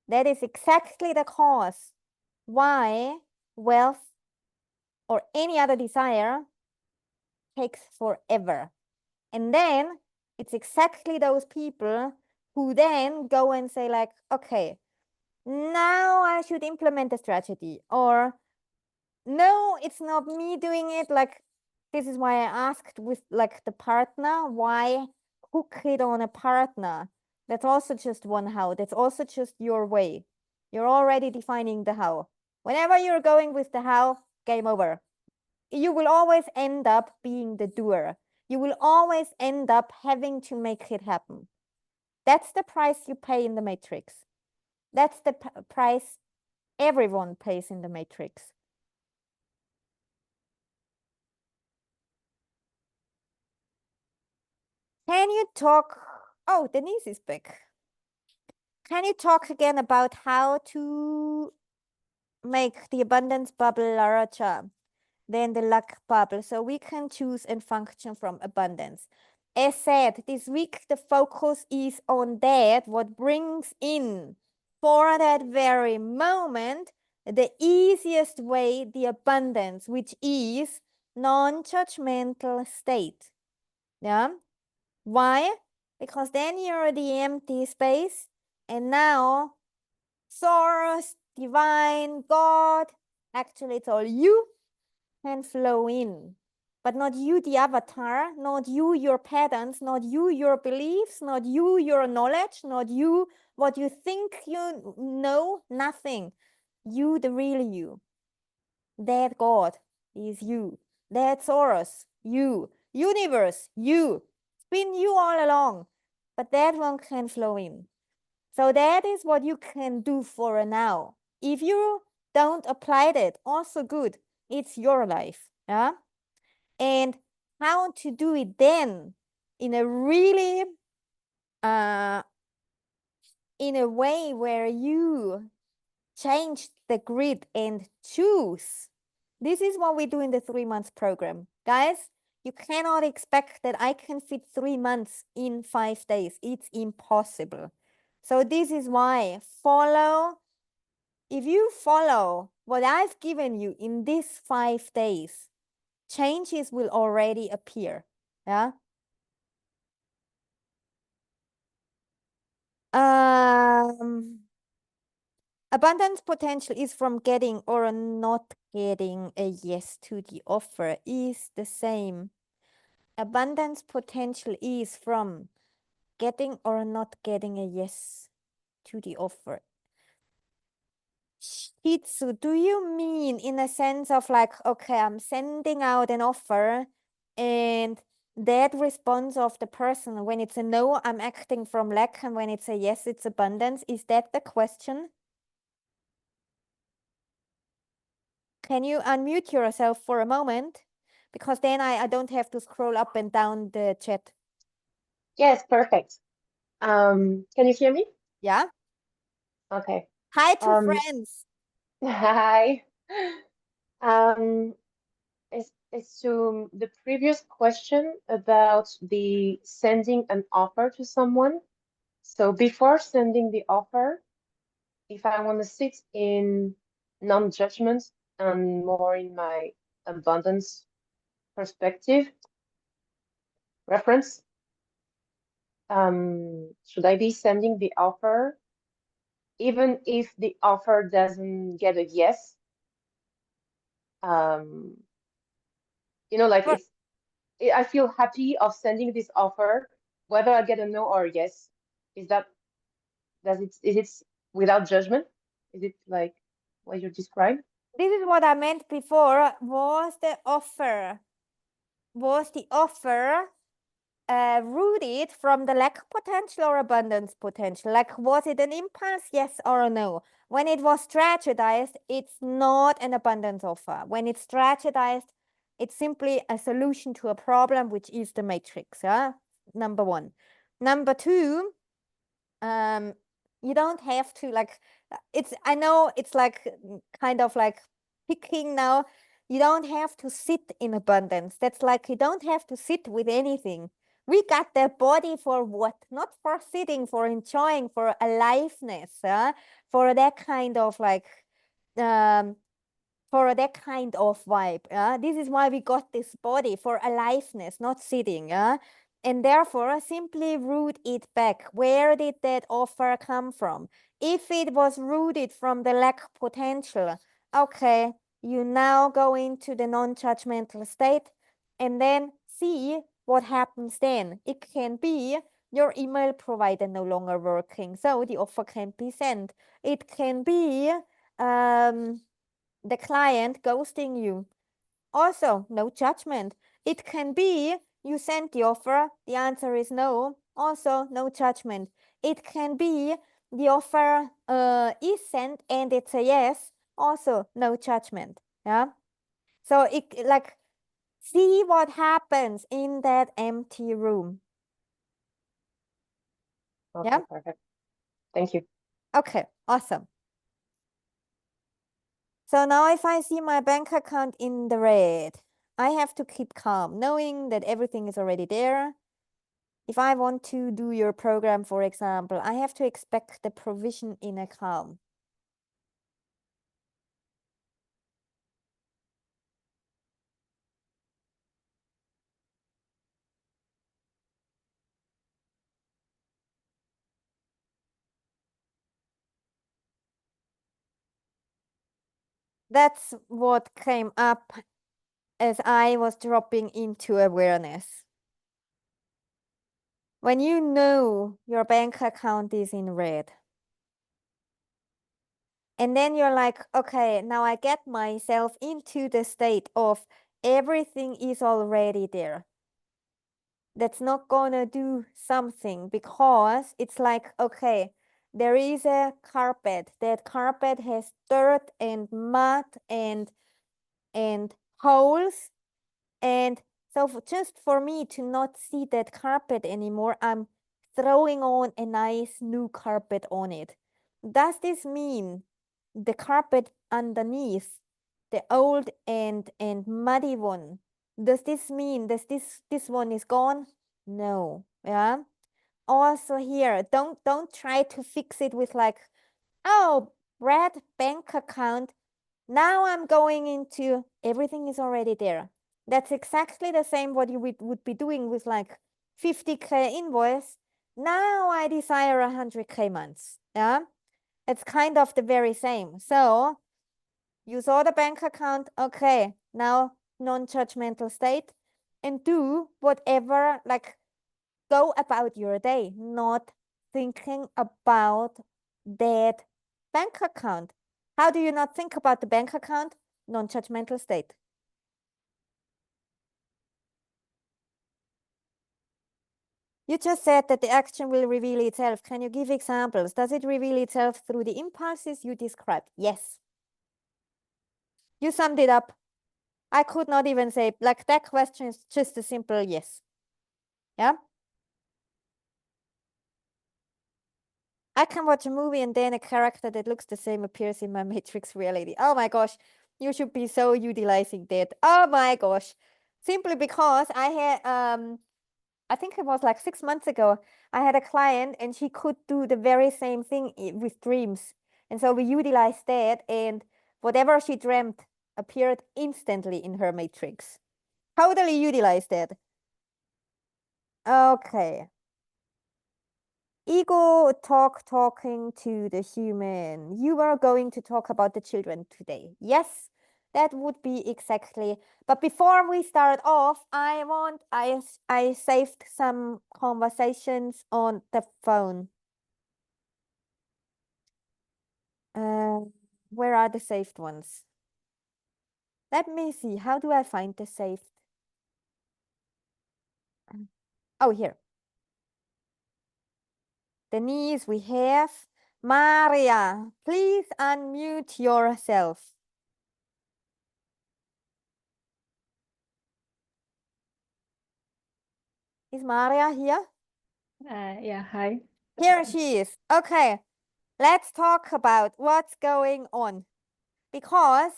Speaker 1: That is exactly the cause why wealth or any other desire takes forever. And then It's exactly those people who then go and say like, okay, now I should implement a strategy, or no, it's not me doing it. Like, this is why I asked with like the partner, why hook it on a partner? That's also just one how. That's also just your way. You're already defining the how. Whenever you're going with the how, game over. You will always end up being the doer. You will always end up having to make it happen. That's the price you pay in the matrix. That's the price everyone pays in the matrix. Can you talk? Oh, Denise is back. Can you talk again about how to make the abundance bubble larger than the luck bubble so we can choose and function from abundance? As said, this week the focus is on that, what brings in for that very moment the easiest way, the abundance, which is non-judgmental state. Yeah. Why? Because then you're the empty space, and now source, divine, God, actually it's all you, can flow in. But not you, the avatar, not you, your patterns, not you, your beliefs, not you, your knowledge, not you, what you think you know, nothing. You, the real you. That God is you. That source, you. Universe, you. It's been you all along. But that one can flow in. So that is what you can do for a now. If you don't apply that, also good. It's your life. Yeah. And how to do it then in a really in a way where you change the grid and choose. This is what we do in the 3 months program. Guys, you cannot expect that I can fit 3 months in 5 days. It's impossible. So this is why if you follow what I've given you in these 5 days, changes will already appear. Yeah. Abundance potential is from getting or not getting a yes to the offer is the same. Abundance potential is from getting or not getting a yes to the offer. Shitsu, do you mean in a sense of like, okay, I'm sending out an offer and that response of the person, when it's a no, I'm acting from lack, and when it's a yes, it's abundance? Is that the question? Can you unmute yourself for a moment? Because then I don't have to scroll up and down the chat.
Speaker 4: Yes, perfect. Can you hear me?
Speaker 1: Yeah.
Speaker 4: Okay.
Speaker 1: Hi to friends.
Speaker 4: Hi. It's to the previous question about the sending an offer to someone. So before sending the offer, if I want to sit in non-judgment and more in my abundance perspective reference, should I be sending the offer even if the offer doesn't get a yes? Like
Speaker 1: Well,
Speaker 4: I feel happy of sending this offer, whether I get a no or a yes. Is it without judgment? Is it like what you described?
Speaker 1: this is what I meant before. Was the offer rooted from the lack potential or abundance potential? Like, was it an impulse, yes or no? When it was strategized, it's not an abundance offer. When it's strategized, it's simply a solution to a problem, which is the matrix. Yeah, number one. Number two, you don't have to like. I know it's like kind of like picking now. You don't have to sit in abundance. That's like you don't have to sit with anything. We got the body for what? Not for sitting, for enjoying, for aliveness, for that kind of like, for that kind of vibe. This is why we got this body for aliveness, not sitting. And therefore, simply root it back. Where did that offer come from? If it was rooted from the lack potential, okay, you now go into the non-judgmental state and then see what happens then. It can be your email provider no longer working, so the offer can't be sent. It can be the client ghosting you. Also, no judgment. It can be you sent the offer, the answer is no. Also, no judgment. It can be the offer is sent and it's a yes. Also, no judgment. Yeah. So it like see what happens in that empty room.
Speaker 4: Okay,
Speaker 1: Yeah.
Speaker 4: perfect. Thank you.
Speaker 1: Okay, awesome. So now if I see my bank account in the red, I have to keep calm, knowing that everything is already there. If I want to do your program, for example, I have to expect the provision in a calm. That's what came up as I was dropping into awareness. When you know your bank account is in red, and then you're like, okay, now I get myself into the state of everything is already there. That's not gonna do something because it's like, okay, there is a carpet. That carpet has dirt and mud and holes. And so just for me to not see that carpet anymore, I'm throwing on a nice new carpet on it. Does this mean the carpet underneath, the old and muddy one, does this mean this one is gone? No. Yeah. Also here, don't try to fix it with like, oh, red bank account. Now I'm going into everything is already there. That's exactly the same what you would be doing with like 50K invoice. Now I desire 100K months. Yeah. It's kind of the very same. So you saw the bank account. Okay. Now non-judgmental state and do whatever, like go about your day, not thinking about that bank account. How do you not think about the bank account? Non-judgmental state. You just said that the action will reveal itself. Can you give examples? Does it reveal itself through the impulses you described? Yes. You summed it up. I could not even say, like that question is just a simple yes. Yeah. I can watch a movie and then a character that looks the same appears in my matrix reality. Oh my gosh, you should be so utilizing that. Oh my gosh. Simply because I had, I think it was like 6 months ago, I had a client and she could do the very same thing with dreams. And so we utilized that and whatever she dreamt appeared instantly in her matrix. Totally utilized that. Okay. Ego talking to the human. You are going to talk about the children today. Yes, that would be exactly. But before we start off, I saved some conversations on the phone. Where are the saved ones? Let me see. How do I find the saved? Oh, here. Denise, we have Maria. Please unmute yourself. Is Maria here?
Speaker 5: Yeah, hi.
Speaker 1: Here she is. Okay, let's talk about what's going on. Because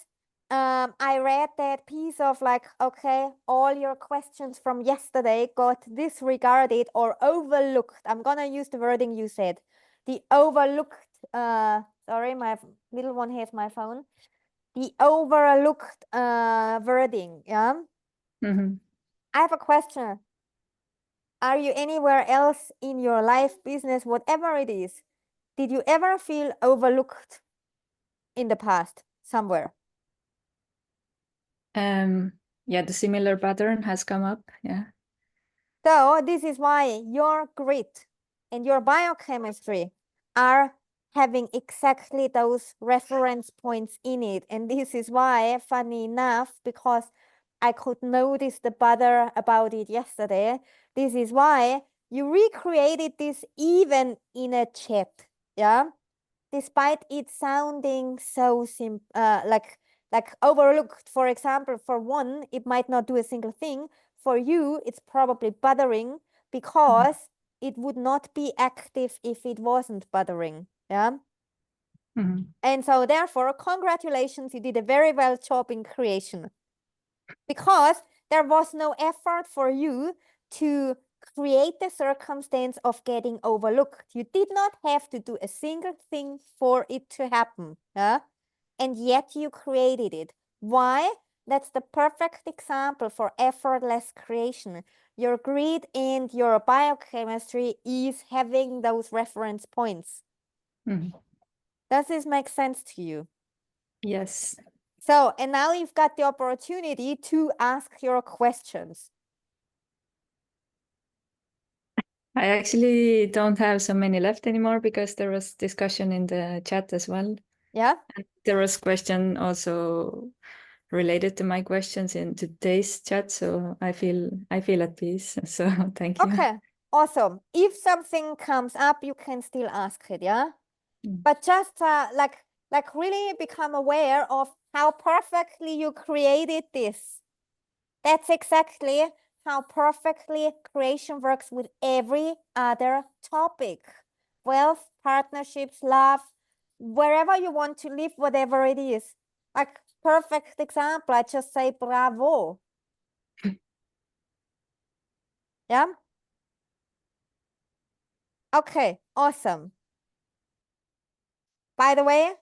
Speaker 1: I read that piece of like, okay, all your questions from yesterday got disregarded or overlooked. I'm gonna use the wording you said. The overlooked, sorry, my little one has my phone. The overlooked wording, yeah?
Speaker 5: Mm-hmm.
Speaker 1: I have a question. Are you anywhere else in your life, business, whatever it is? Did you ever feel overlooked in the past somewhere?
Speaker 5: Yeah, the similar pattern has come up. Yeah.
Speaker 1: So this is why your grit and your biochemistry are having exactly those reference points in it. And this is why, funny enough, because I could notice the bother about it yesterday, this is why you recreated this even in a chat, yeah? Despite it sounding so like overlooked. For example, for one, it might not do a single thing. For you, it's probably bothering because it would not be active if it wasn't bothering. Yeah. And so therefore, congratulations, you did a very well job in creation. Because there was no effort for you to create the circumstance of getting overlooked. You did not have to do a single thing for it to happen. Yeah? And yet you created it. Why? That's the perfect example for effortless creation. Your grid and your biochemistry is having those reference points. Does this make sense to you?
Speaker 5: Yes.
Speaker 1: So, and now you've got the opportunity to ask your questions.
Speaker 5: I actually don't have so many left anymore because there was discussion in the chat as well.
Speaker 1: Yeah.
Speaker 5: And there was question also related to my questions in today's chat, so I feel at peace. So thank you.
Speaker 1: Okay. Awesome. If something comes up, you can still ask it. Yeah. But just like really become aware of how perfectly you created this. That's exactly how perfectly creation works with every other topic. Wealth, partnerships, love, wherever you want to live, whatever it is. Like perfect example, I just say bravo. Yeah. Okay, awesome. By the way,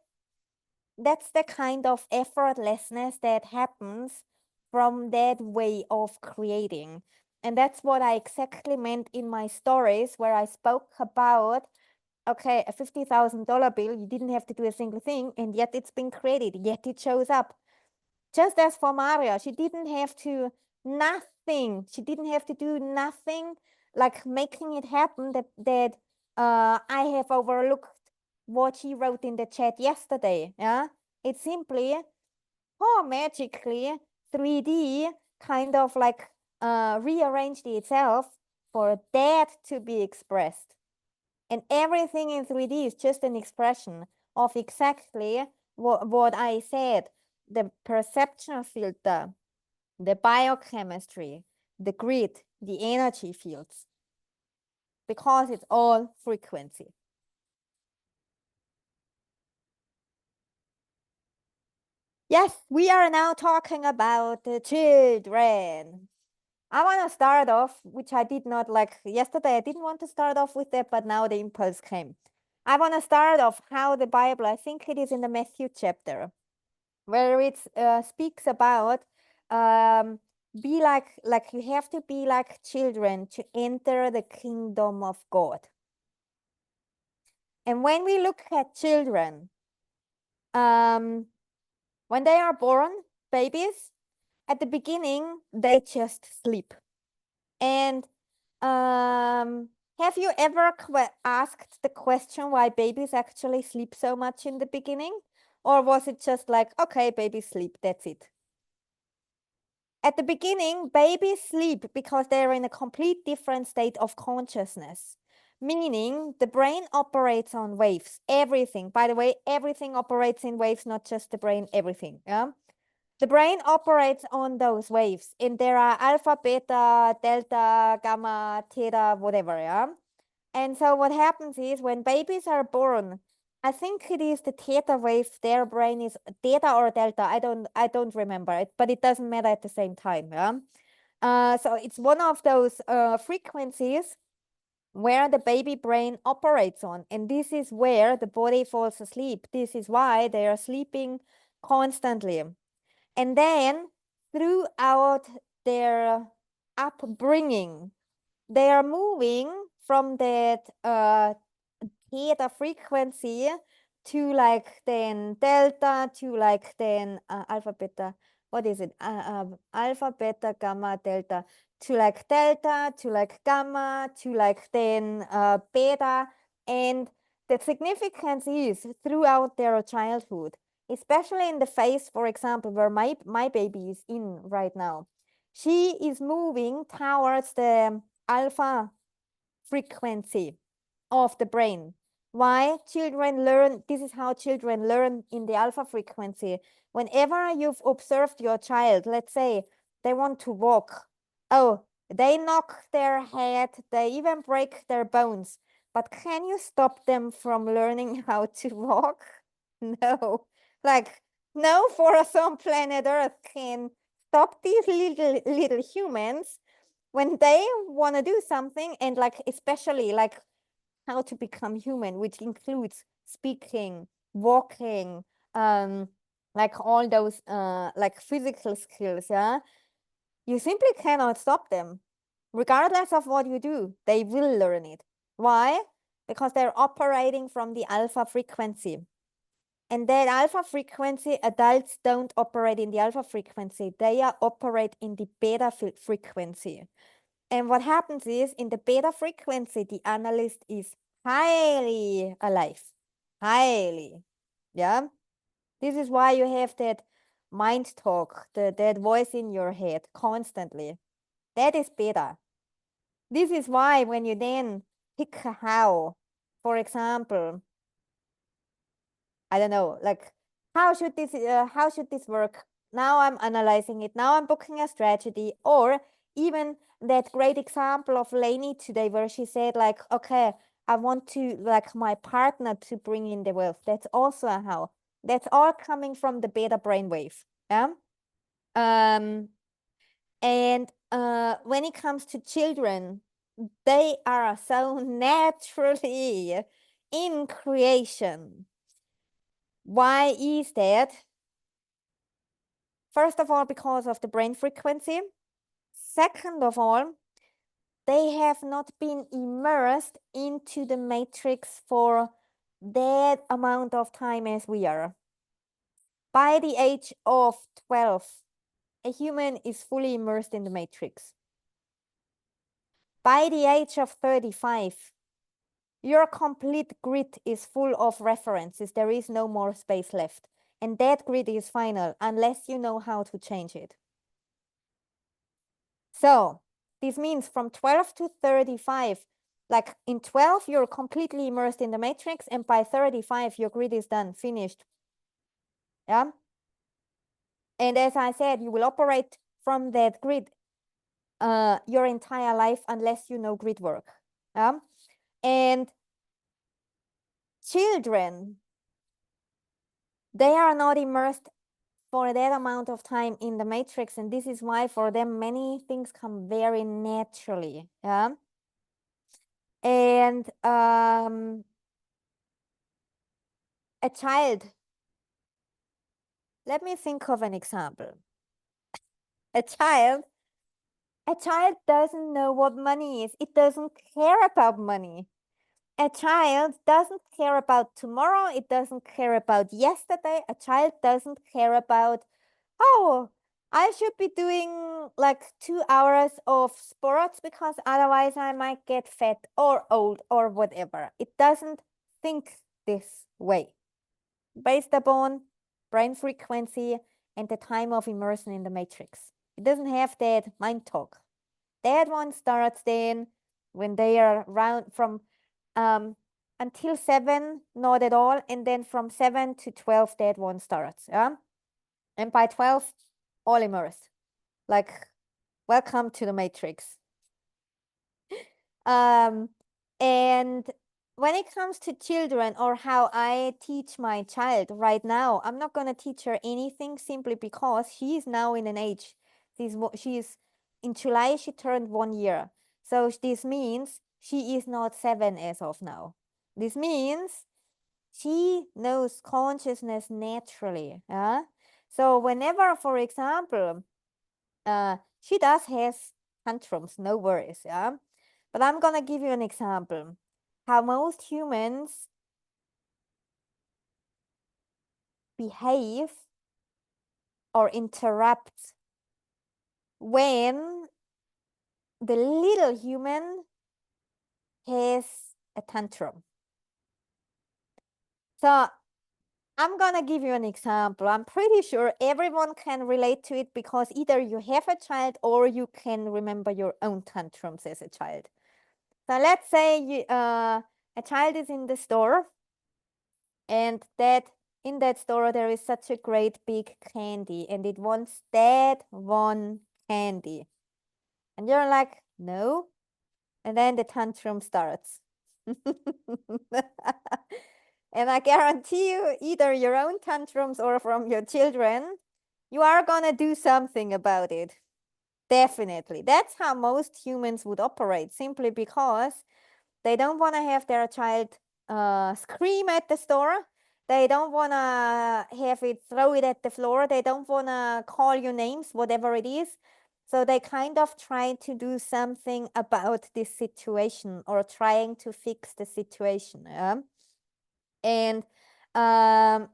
Speaker 1: that's the kind of effortlessness that happens from that way of creating. And that's what I exactly meant in my stories where I spoke about, okay, a $50,000 bill, you didn't have to do a single thing, and yet it's been created, yet it shows up. Just as for Maria, she didn't have to nothing. She didn't have to do nothing like making it happen that I have overlooked what she wrote in the chat yesterday. Yeah, it simply, oh, magically 3D kind of like rearranged itself for that to be expressed. And everything in 3D is just an expression of exactly what I said. The perception filter, the biochemistry, the grid, the energy fields, because it's all frequency. Yes, we are now talking about the children. I want to start off, which I did not like yesterday. I didn't want to start off with that, but now the impulse came. I want to start off how the Bible, I think it is in the Matthew chapter, where it speaks about be like you have to be like children to enter the kingdom of God. And when we look at children, when they are born, babies, at the beginning, they just sleep. And have you ever asked the question why babies actually sleep so much in the beginning? Or was it just like, okay, babies sleep, that's it? At the beginning, babies sleep because they're in a complete different state of consciousness, meaning the brain operates on waves, everything. By the way, everything operates in waves, not just the brain, everything. Yeah. The brain operates on those waves, and there are alpha, beta, delta, gamma, theta, whatever, yeah? And so what happens is when babies are born, I think it is the theta wave, their brain is theta or delta, I don't remember it, but it doesn't matter at the same time, yeah? So it's one of those frequencies where the baby brain operates on, and this is where the body falls asleep. This is why they are sleeping constantly. And then throughout their upbringing, they are moving from that theta frequency to like then delta to like then alpha beta, what is it, alpha beta gamma delta, to like delta to like gamma to like then beta. And the significance is throughout their childhood, especially in the phase, for example, where my baby is in right now. She is moving towards the alpha frequency of the brain. Why? Children learn, this is how children learn in the alpha frequency. Whenever you've observed your child, let's say they want to walk, oh, they knock their head, they even break their bones. But can you stop them from learning how to walk? No. Like, no force on planet Earth can stop these little humans when they want to do something, and like especially like how to become human, which includes speaking, walking, like all those like physical skills. Yeah, you simply cannot stop them. Regardless of what you do, they will learn it. Why? Because they're operating from the alpha frequency. And that alpha frequency, adults don't operate in the alpha frequency. They operate in the beta frequency. And what happens is, in the beta frequency, the analyst is highly alive. Highly. Yeah. This is why you have that mind talk, that voice in your head constantly. That is beta. This is why when you then pick a how, for example, I don't know, like how should this work? Now I'm analyzing it. Now I'm booking a strategy. Or even that great example of Lainey today, where she said like, okay, I want to like my partner to bring in the wealth. That's also a how. That's all coming from the beta brainwave. Yeah. And when it comes to children, they are so naturally in creation. Why is that? First of all, because of the brain frequency. Second of all, they have not been immersed into the matrix for that amount of time as we are. By the age of 12, a human is fully immersed in the matrix. By the age of 35, your complete grid is full of references. There is no more space left. And that grid is final unless you know how to change it. So this means from 12 to 35, like in 12, you're completely immersed in the matrix, and by 35, your grid is done, finished. Yeah. And as I said, you will operate from that grid your entire life unless you know grid work. Yeah. And children, they are not immersed for that amount of time in the matrix, and this is why for them many things come very naturally. Yeah. And a child, let me think of an example. A child doesn't know what money is. It doesn't care about money. A child doesn't care about tomorrow. It doesn't care about yesterday. A child doesn't care about, oh, I should be doing like 2 hours of sports because otherwise I might get fat or old or whatever. It doesn't think this way. Based upon brain frequency and the time of immersion in the matrix. It doesn't have that mind talk. That one starts then when they are around from until 7, not at all, and then from 7 to 12, that one starts. Yeah, and by 12, all immersed. Like, welcome to the matrix. And when it comes to children, or how I teach my child right now, I'm not going to teach her anything simply because she is now in an age. She's in July, she turned 1 year. So this means she is not 7 as of now. This means she knows consciousness naturally. Yeah. So whenever, for example, she does have tantrums, no worries. Yeah. But I'm gonna give you an example. How most humans behave or interrupt when the little human has a tantrum. So I'm gonna give you an example. I'm pretty sure everyone can relate to it because either you have a child or you can remember your own tantrums as a child. So let's say a child is in the store, and in that store there is such a great big candy, and it wants that one candy. And you're like, no. And then the tantrum starts. And I guarantee you, either your own tantrums or from your children, you are gonna do something about it. Definitely. That's how most humans would operate, simply because they don't want to have their child scream at the store. They don't want to have it throw it at the floor. They don't want to call you names, whatever it is. So they kind of try to do something about this situation or trying to fix the situation. And in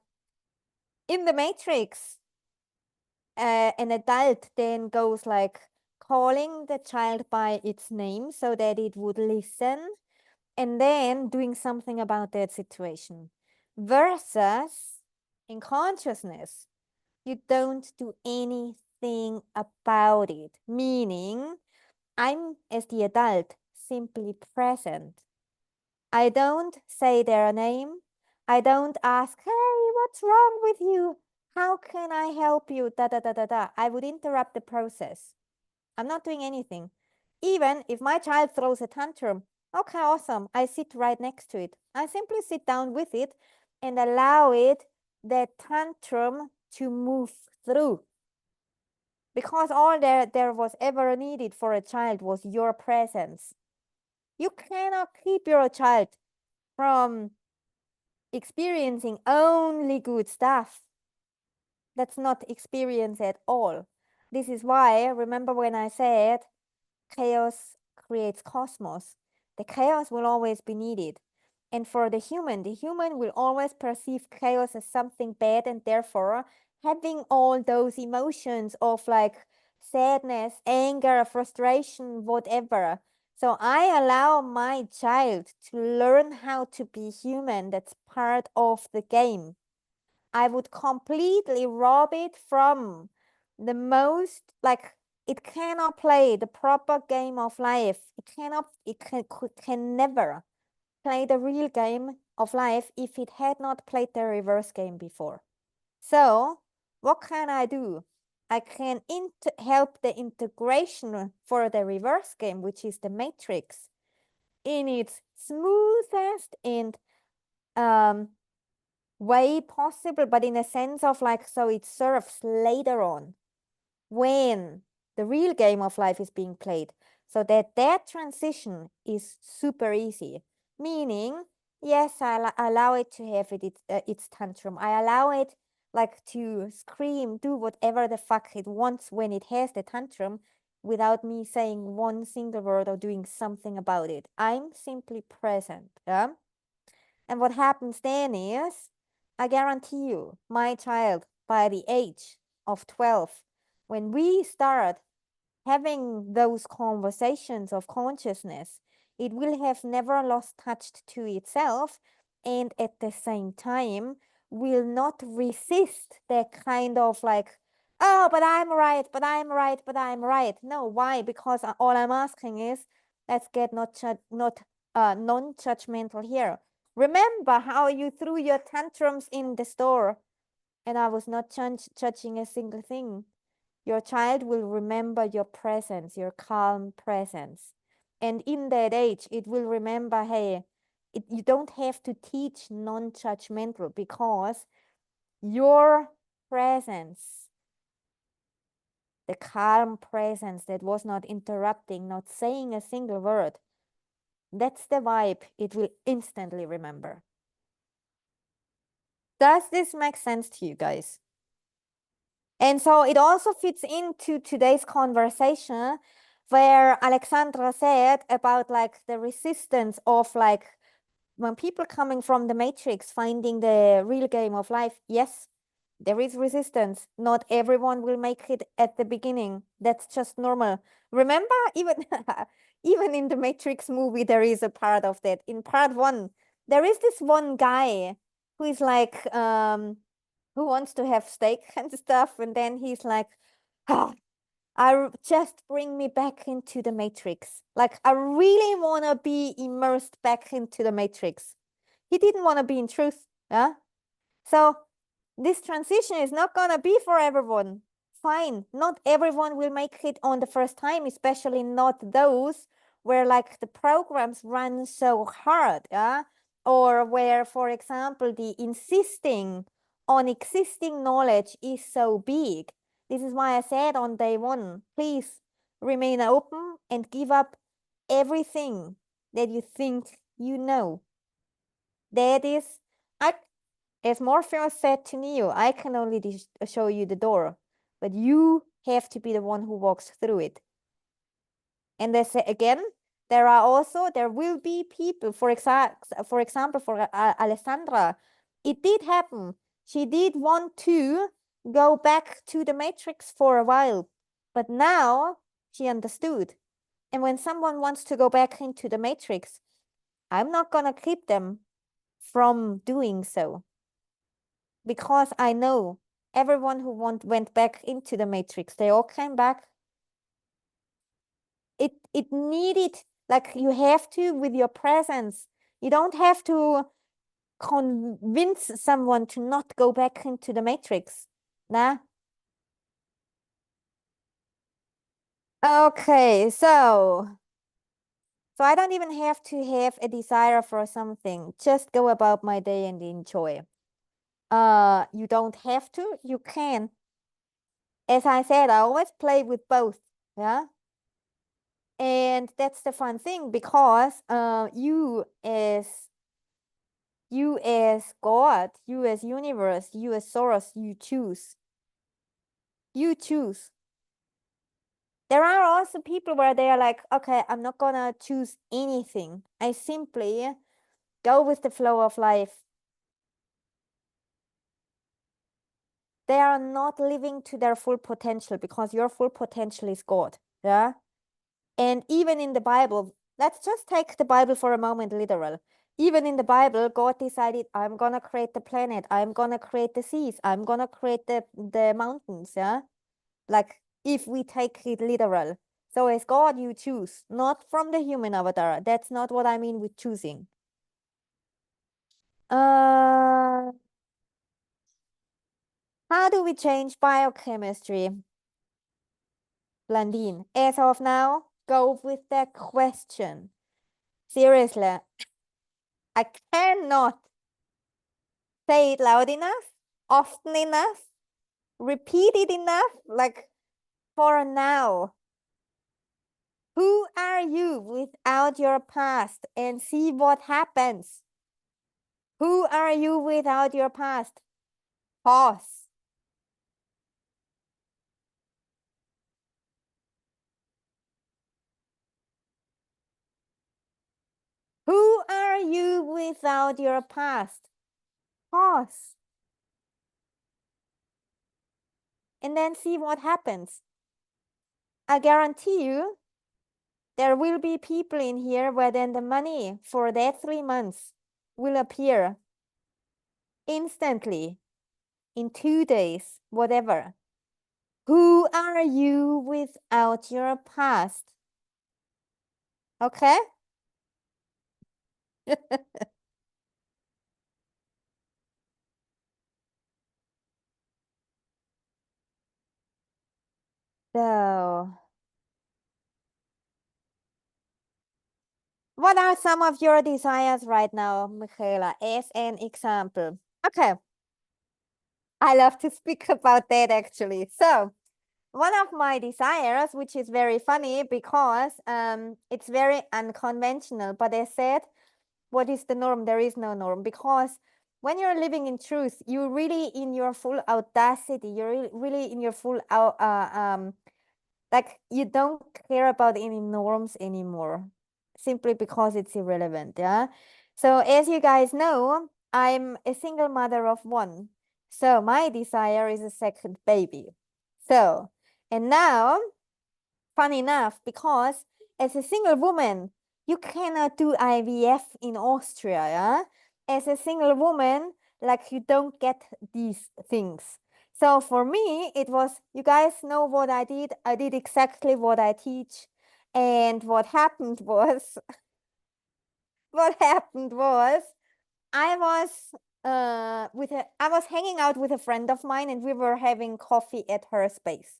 Speaker 1: the Matrix, an adult then goes like calling the child by its name so that it would listen, and then doing something about that situation. Versus in consciousness, you don't do anything about it. Meaning, I'm, as the adult, simply present. I don't say their name. I don't ask, hey, what's wrong with you? How can I help you? Da da da da da. I would interrupt the process. I'm not doing anything. Even if my child throws a tantrum, okay, awesome. I sit right next to it. I simply sit down with it and allow it, that tantrum, to move through. Because all there was ever needed for a child was your presence. You cannot keep your child from experiencing only good stuff. That's not experience at all. This is why, remember when I said chaos creates cosmos? The chaos will always be needed. And for the human will always perceive chaos as something bad, and therefore having all those emotions of like sadness, anger, frustration, whatever. So I allow my child to learn how to be human. That's part of the game. I would completely rob it from the most, like, it cannot play the proper game of life. It can never play the real game of life if it had not played the reverse game before. So what can I do? I can help the integration for the reverse game, which is the matrix, in its smoothest and way possible, but in a sense of like, so it serves later on when the real game of life is being played, so that transition is super easy. Meaning, yes, I allow it to have its tantrum. I allow it like to scream, do whatever the fuck it wants when it has the tantrum, without me saying one single word or doing something about it. I'm simply present. Yeah? And what happens then is, I guarantee you, my child, by the age of 12, when we start having those conversations of consciousness, it will have never lost touch to itself, and at the same time will not resist that kind of like, oh, but I'm right, but I'm right, but I'm right. No, why? Because all I'm asking is, let's get non-judgmental here. Remember how you threw your tantrums in the store, and I was not judging a single thing. Your child will remember your presence, your calm presence. And in that age, it will remember, hey, you don't have to teach non-judgmental, because your presence, the calm presence that was not interrupting, not saying a single word, that's the vibe it will instantly remember. Does this make sense to you guys? And so it also fits into today's conversation. where Alexandra said about like the resistance of like when people coming from the matrix finding the real game of life. Yes, there is resistance. Not everyone will make it at the beginning. That's just normal. Remember, even even in the Matrix movie, there is a part of that. In part one, there is this one guy who is like who wants to have steak and stuff, and then he's like, ah, just bring me back into the Matrix. Like I really want to be immersed back into the Matrix. He didn't want to be in truth, yeah? So this transition is not gonna be for everyone. Fine, not everyone will make it on the first time, especially not those where like the programs run so hard, yeah? Or where, for example, the insisting on existing knowledge is so big. This is why I said on day one, please remain open and give up everything that you think you know. That is, as Morpheus said to Neo, I can only show you the door, but you have to be the one who walks through it. And they say again, there will be people, for example, for Alessandra, it did happen. She did want to go back to the Matrix for a while, but now she understood. And when someone wants to go back into the Matrix, I'm not gonna keep them from doing so. Because I know everyone who went back into the Matrix, they all came back. It needed, like you have to with your presence. You don't have to convince someone to not go back into the Matrix. Nah. Okay, so I don't even have to have a desire for something. Just go about my day and enjoy. You don't have to, you can. As I said, I always play with both, yeah? And that's the fun thing because you as God, you as universe, you as source, you choose. You choose. There are also people where they are like, okay, I'm not gonna choose anything. I simply go with the flow of life. They are not living to their full potential because your full potential is God. Yeah. And even in the Bible, let's just take the Bible for a moment literal. Even in the Bible, God decided, I'm gonna create the planet, I'm gonna create the seas, I'm gonna create the mountains, yeah? Like if we take it literal. So as God, you choose, not from the human avatar. That's not what I mean with choosing. How do we change biochemistry? Blandine, as of now, go with that question. Seriously, I cannot say it loud enough, often enough, repeat it enough, like for now. Who are you without your past and see what happens? Who are you without your past? Pause. Who are you without your past? Pause. And then see what happens. I guarantee you, there will be people in here where then the money for that 3 months will appear instantly in 2 days, whatever. Who are you without your past? Okay? So, what are some of your desires right now, Michaela, as an example? Okay. I love to speak about that actually. So, one of my desires, which is very funny because it's very unconventional, but I said, what is the norm? There is no norm because when you're living in truth, you're really in your full audacity. You're really in your full Like you don't care about any norms anymore, simply because it's irrelevant, yeah? So as you guys know, I'm a single mother of one. So my desire is a second baby. So, and now, fun enough, because as a single woman, you cannot do IVF in Austria, yeah? As a single woman, like you don't get these things. So for me, it was, you guys know what I did. I did exactly what I teach. And what happened was, I was I was hanging out with a friend of mine and we were having coffee at her space.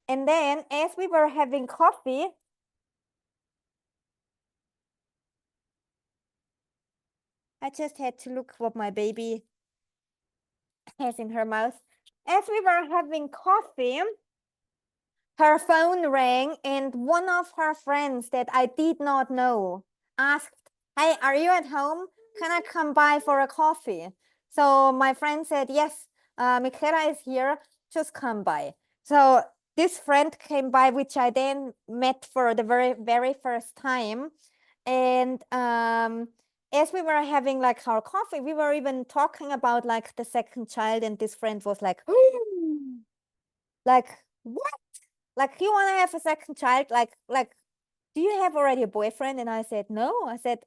Speaker 1: And then as we were having coffee, I just had to look what my baby has in her mouth. As we were having coffee, her phone rang and one of her friends that I did not know asked, "Hey, are you at home? Can I come by for a coffee?" So my friend said, "Yes, Michaela is here, just come by." So this friend came by, which I then met for the very, very first time. And as we were having like our coffee, we were even talking about like the second child, and this friend was like, like, what? Like, you want to have a second child? Like, do you have already a boyfriend? And I said, no. I said,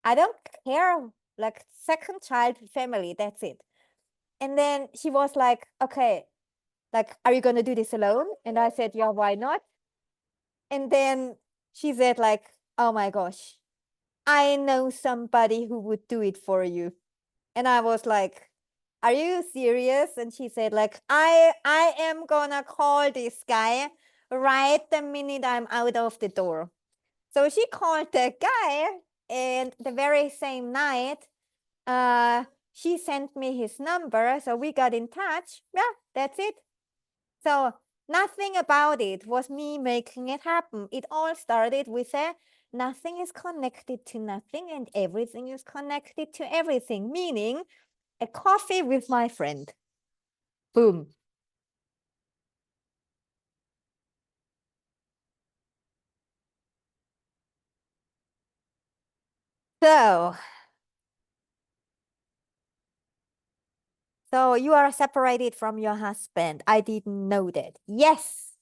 Speaker 1: I don't care. Like, second child, family, that's it. And then she was like, okay, like, are you going to do this alone? And I said, yeah, why not? And then she said, like, oh my gosh, I know somebody who would do it for you. And I was like, are you serious? And she said, like, I am gonna call this guy right the minute I'm out of the door. So she called the guy, and the very same night, she sent me his number. So we got in touch. Yeah, that's it. So nothing about it was me making it happen. It all started with a nothing is connected to nothing and everything is connected to everything, meaning a coffee with my friend. Boom. So you are separated from your husband. I didn't know that. Yes.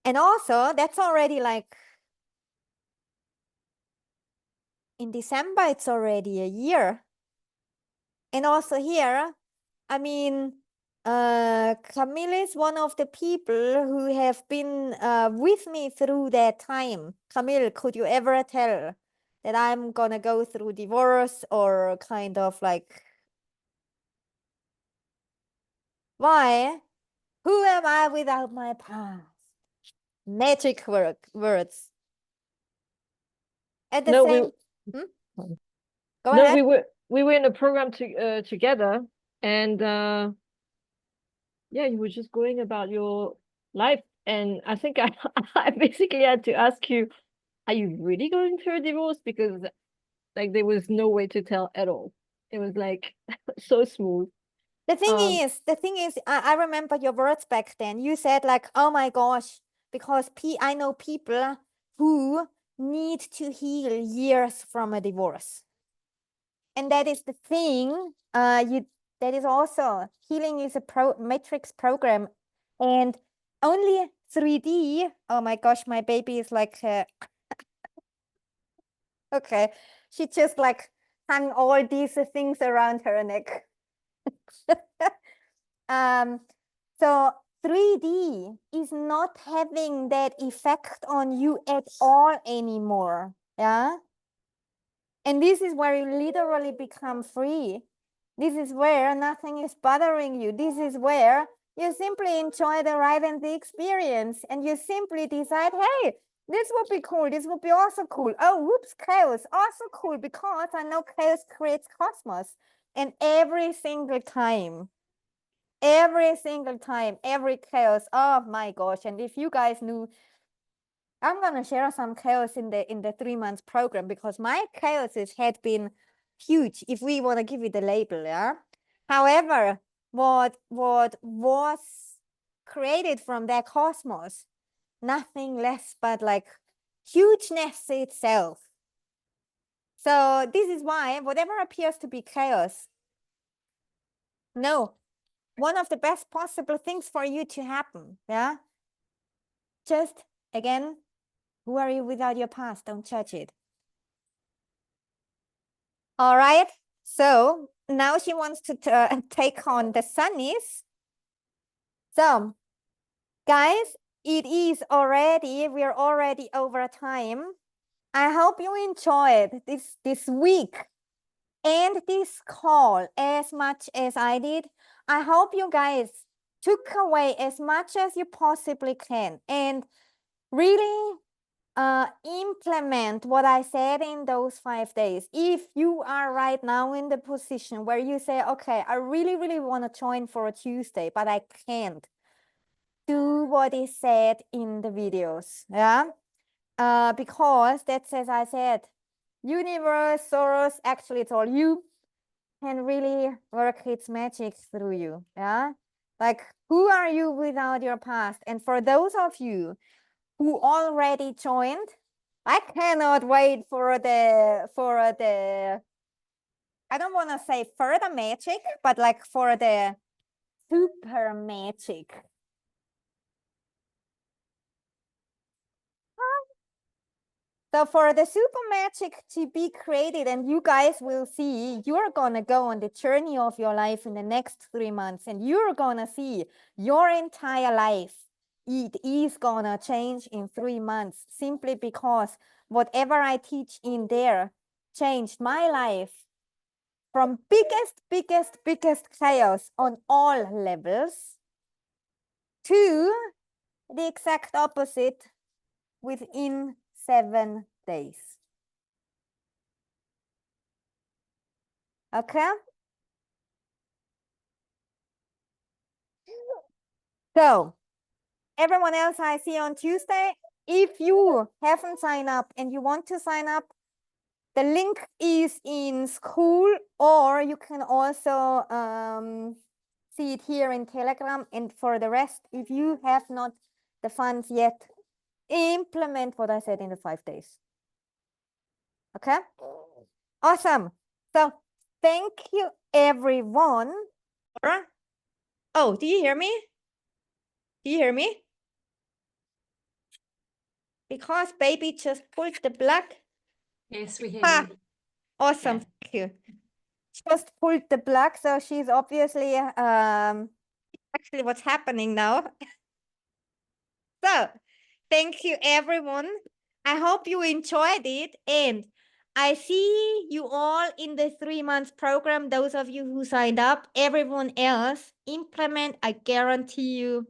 Speaker 1: And also, that's already like in December, it's already a year. And also here, I mean, Camille is one of the people who have been with me through that time. Camille, could you ever tell that I'm gonna go through divorce or kind of like, why? Who am I without my past? Magic words. At the
Speaker 6: No,
Speaker 1: same, go
Speaker 6: no,
Speaker 1: ahead.
Speaker 6: we were in a program together, and yeah, you were just going about your life, and I think I I basically had to ask you, are you really going through a divorce? Because like there was no way to tell at all. It was like so smooth.
Speaker 1: The thing is, I remember your words back then. You said like, oh my gosh, because I know people who need to heal years from a divorce. And that is the thing. That is also healing is a matrix program, and only 3D. Oh my gosh, my baby is like okay. She just like hung all these things around her neck. So 3D is not having that effect on you at all anymore. Yeah. And this is where you literally become free. This is where nothing is bothering you. This is where you simply enjoy the ride and the experience. And you simply decide, hey, this would be cool. This would be also cool. Oh, whoops, chaos. Also cool because I know chaos creates cosmos. And every single time, every chaos, oh my gosh. And if you guys knew, I'm gonna share some chaos in the 3 months program because my chaoses had been huge, if we want to give it a label, yeah. However, what was created from that cosmos, nothing less but like hugeness itself. So this is why whatever appears to be chaos, no, one of the best possible things for you to happen, yeah? Just, again, who are you without your past? Don't judge it. All right, so now she wants to take on the sunnies. So, guys, we're already over time. I hope you enjoyed this week and this call as much as I did. I hope you guys took away as much as you possibly can and really implement what I said in those 5 days. If you are right now in the position where you say, okay, I really, really want to join for a Tuesday, but I can't, do what is said in the videos, yeah? Because that's, as I said, universe, source, actually it's all you, can really work its magic through you, yeah? Like, who are you without your past? And for those of you who already joined, I cannot wait for the I don't want to say further magic, but like for the super magic. So for the super magic to be created, and you guys will see, you're gonna go on the journey of your life in the next 3 months, and you're gonna see your entire life. It is gonna change in 3 months, simply because whatever I teach in there changed my life from biggest chaos on all levels to the exact opposite within 7 days. Okay? So, everyone else I see on Tuesday, if you haven't signed up and you want to sign up, the link is in school, or you can also see it here in Telegram. And for the rest, if you have not the funds yet, implement what I said in the 5 days. Okay? Awesome. So thank you, everyone. Oh, do you hear me? Do you hear me? Because baby just pulled the plug.
Speaker 2: Yes, we hear
Speaker 1: Ah,
Speaker 2: you.
Speaker 1: awesome.
Speaker 2: Yeah.
Speaker 1: Thank you. Just pulled the plug, so she's obviously actually what's happening now. So thank you, everyone. I hope you enjoyed it, and I see you all in the 3 months program. Those of you who signed up, everyone else, implement. I guarantee you,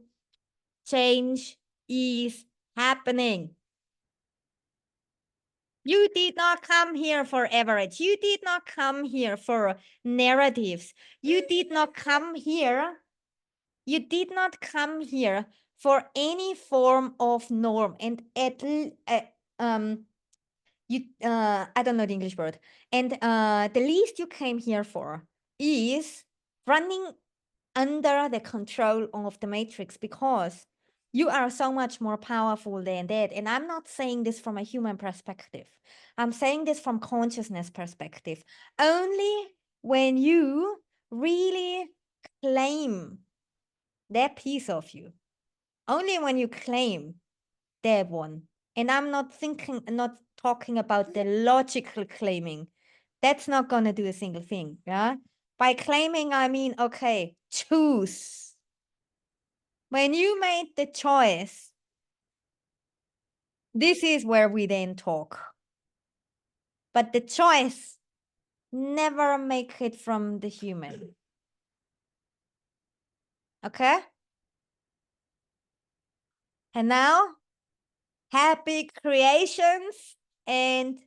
Speaker 1: change is happening. You did not come here for average. You did not come here for narratives. You did not come here. You did not come here for any form of norm. And I don't know the English word. And the least you came here for is running under the control of the matrix, because you are so much more powerful than that. And I'm not saying this from a human perspective. I'm saying this from consciousness perspective. Only when you really claim that piece of you, only when you claim that one. And I'm not talking about the logical claiming. That's not going to do a single thing. Yeah. By claiming, I mean, okay, choose. When you made the choice, this is where we then talk. But the choice, never make it from the human. Okay? And now, happy creations. And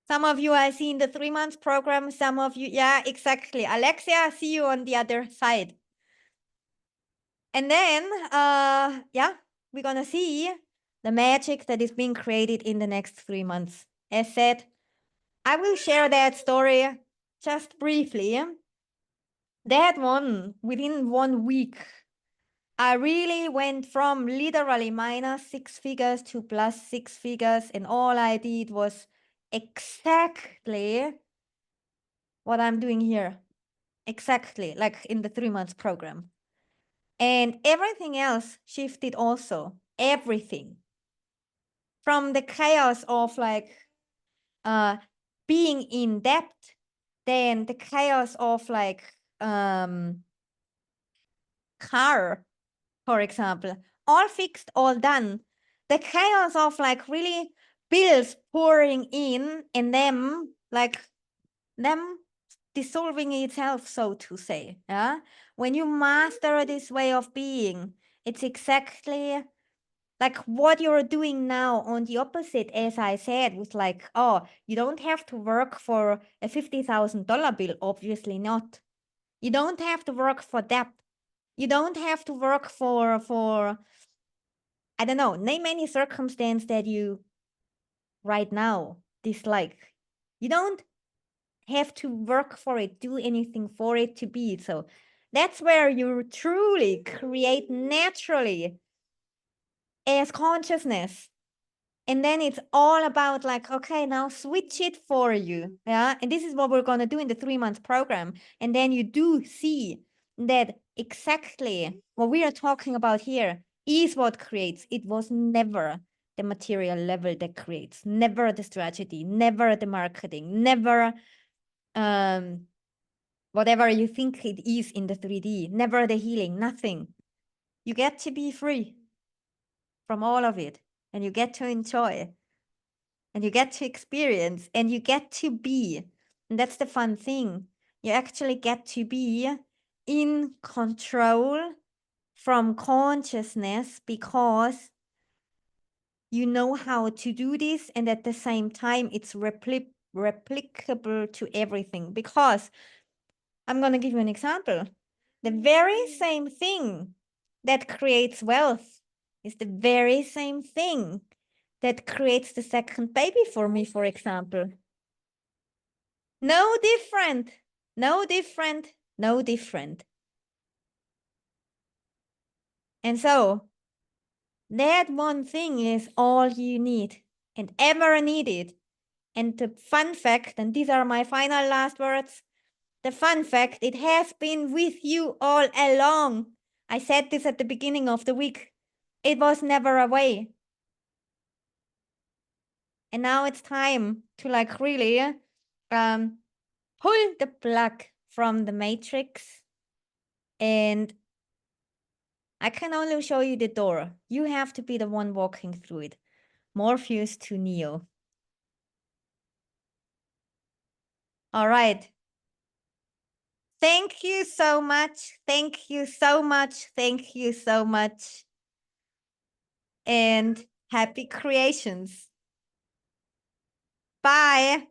Speaker 1: some of you I see in the 3 months program. Some of you, yeah, exactly. Alexia, I see you on the other side. And then, yeah, we're going to see the magic that is being created in the next 3 months. As said, I will share that story just briefly. That one, within 1 week, I really went from literally minus 6 figures to plus 6 figures, and all I did was exactly what I'm doing here. Exactly, like in the 3 months program. And everything else shifted also. Everything. From the chaos of like being in debt, then the chaos of like car, for example, all fixed, all done. The chaos of like really bills pouring in and them dissolving itself, so to say. Yeah. When you master this way of being, it's exactly like what you're doing now on the opposite, as I said, with like, oh, you don't have to work for a $50,000 bill, obviously not. You don't have to work for that. You don't have to work for I don't know, name any circumstance that you right now dislike. You don't have to work for it, do anything for it to be. So that's where you truly create naturally as consciousness. And then it's all about like, okay, now switch it for you. Yeah. And this is what we're going to do in the 3 months program. And then you do see that exactly what we are talking about here is what creates. It was never the material level that creates, never the strategy, never the marketing, never whatever you think it is in the 3D, never the healing, nothing. You get to be free from all of it, and you get to enjoy, and you get to experience, and you get to be. And that's the fun thing. You actually get to be in control from consciousness because you know how to do this, and at the same time, it's replicable to everything. Because I'm going to give you an example. The very same thing that creates wealth is the very same thing that creates the second baby for me, for example. No different, no different, no different. And so that one thing is all you need and ever needed. And the fun fact, and these are my final last words, the fun fact, it has been with you all along. I said this at the beginning of the week. It was never away. And now it's time to like really pull the plug from the matrix. And I can only show you the door. You have to be the one walking through it. Morpheus to Neo. All right. Thank you so much. Thank you so much. Thank you so much. And happy creations. Bye.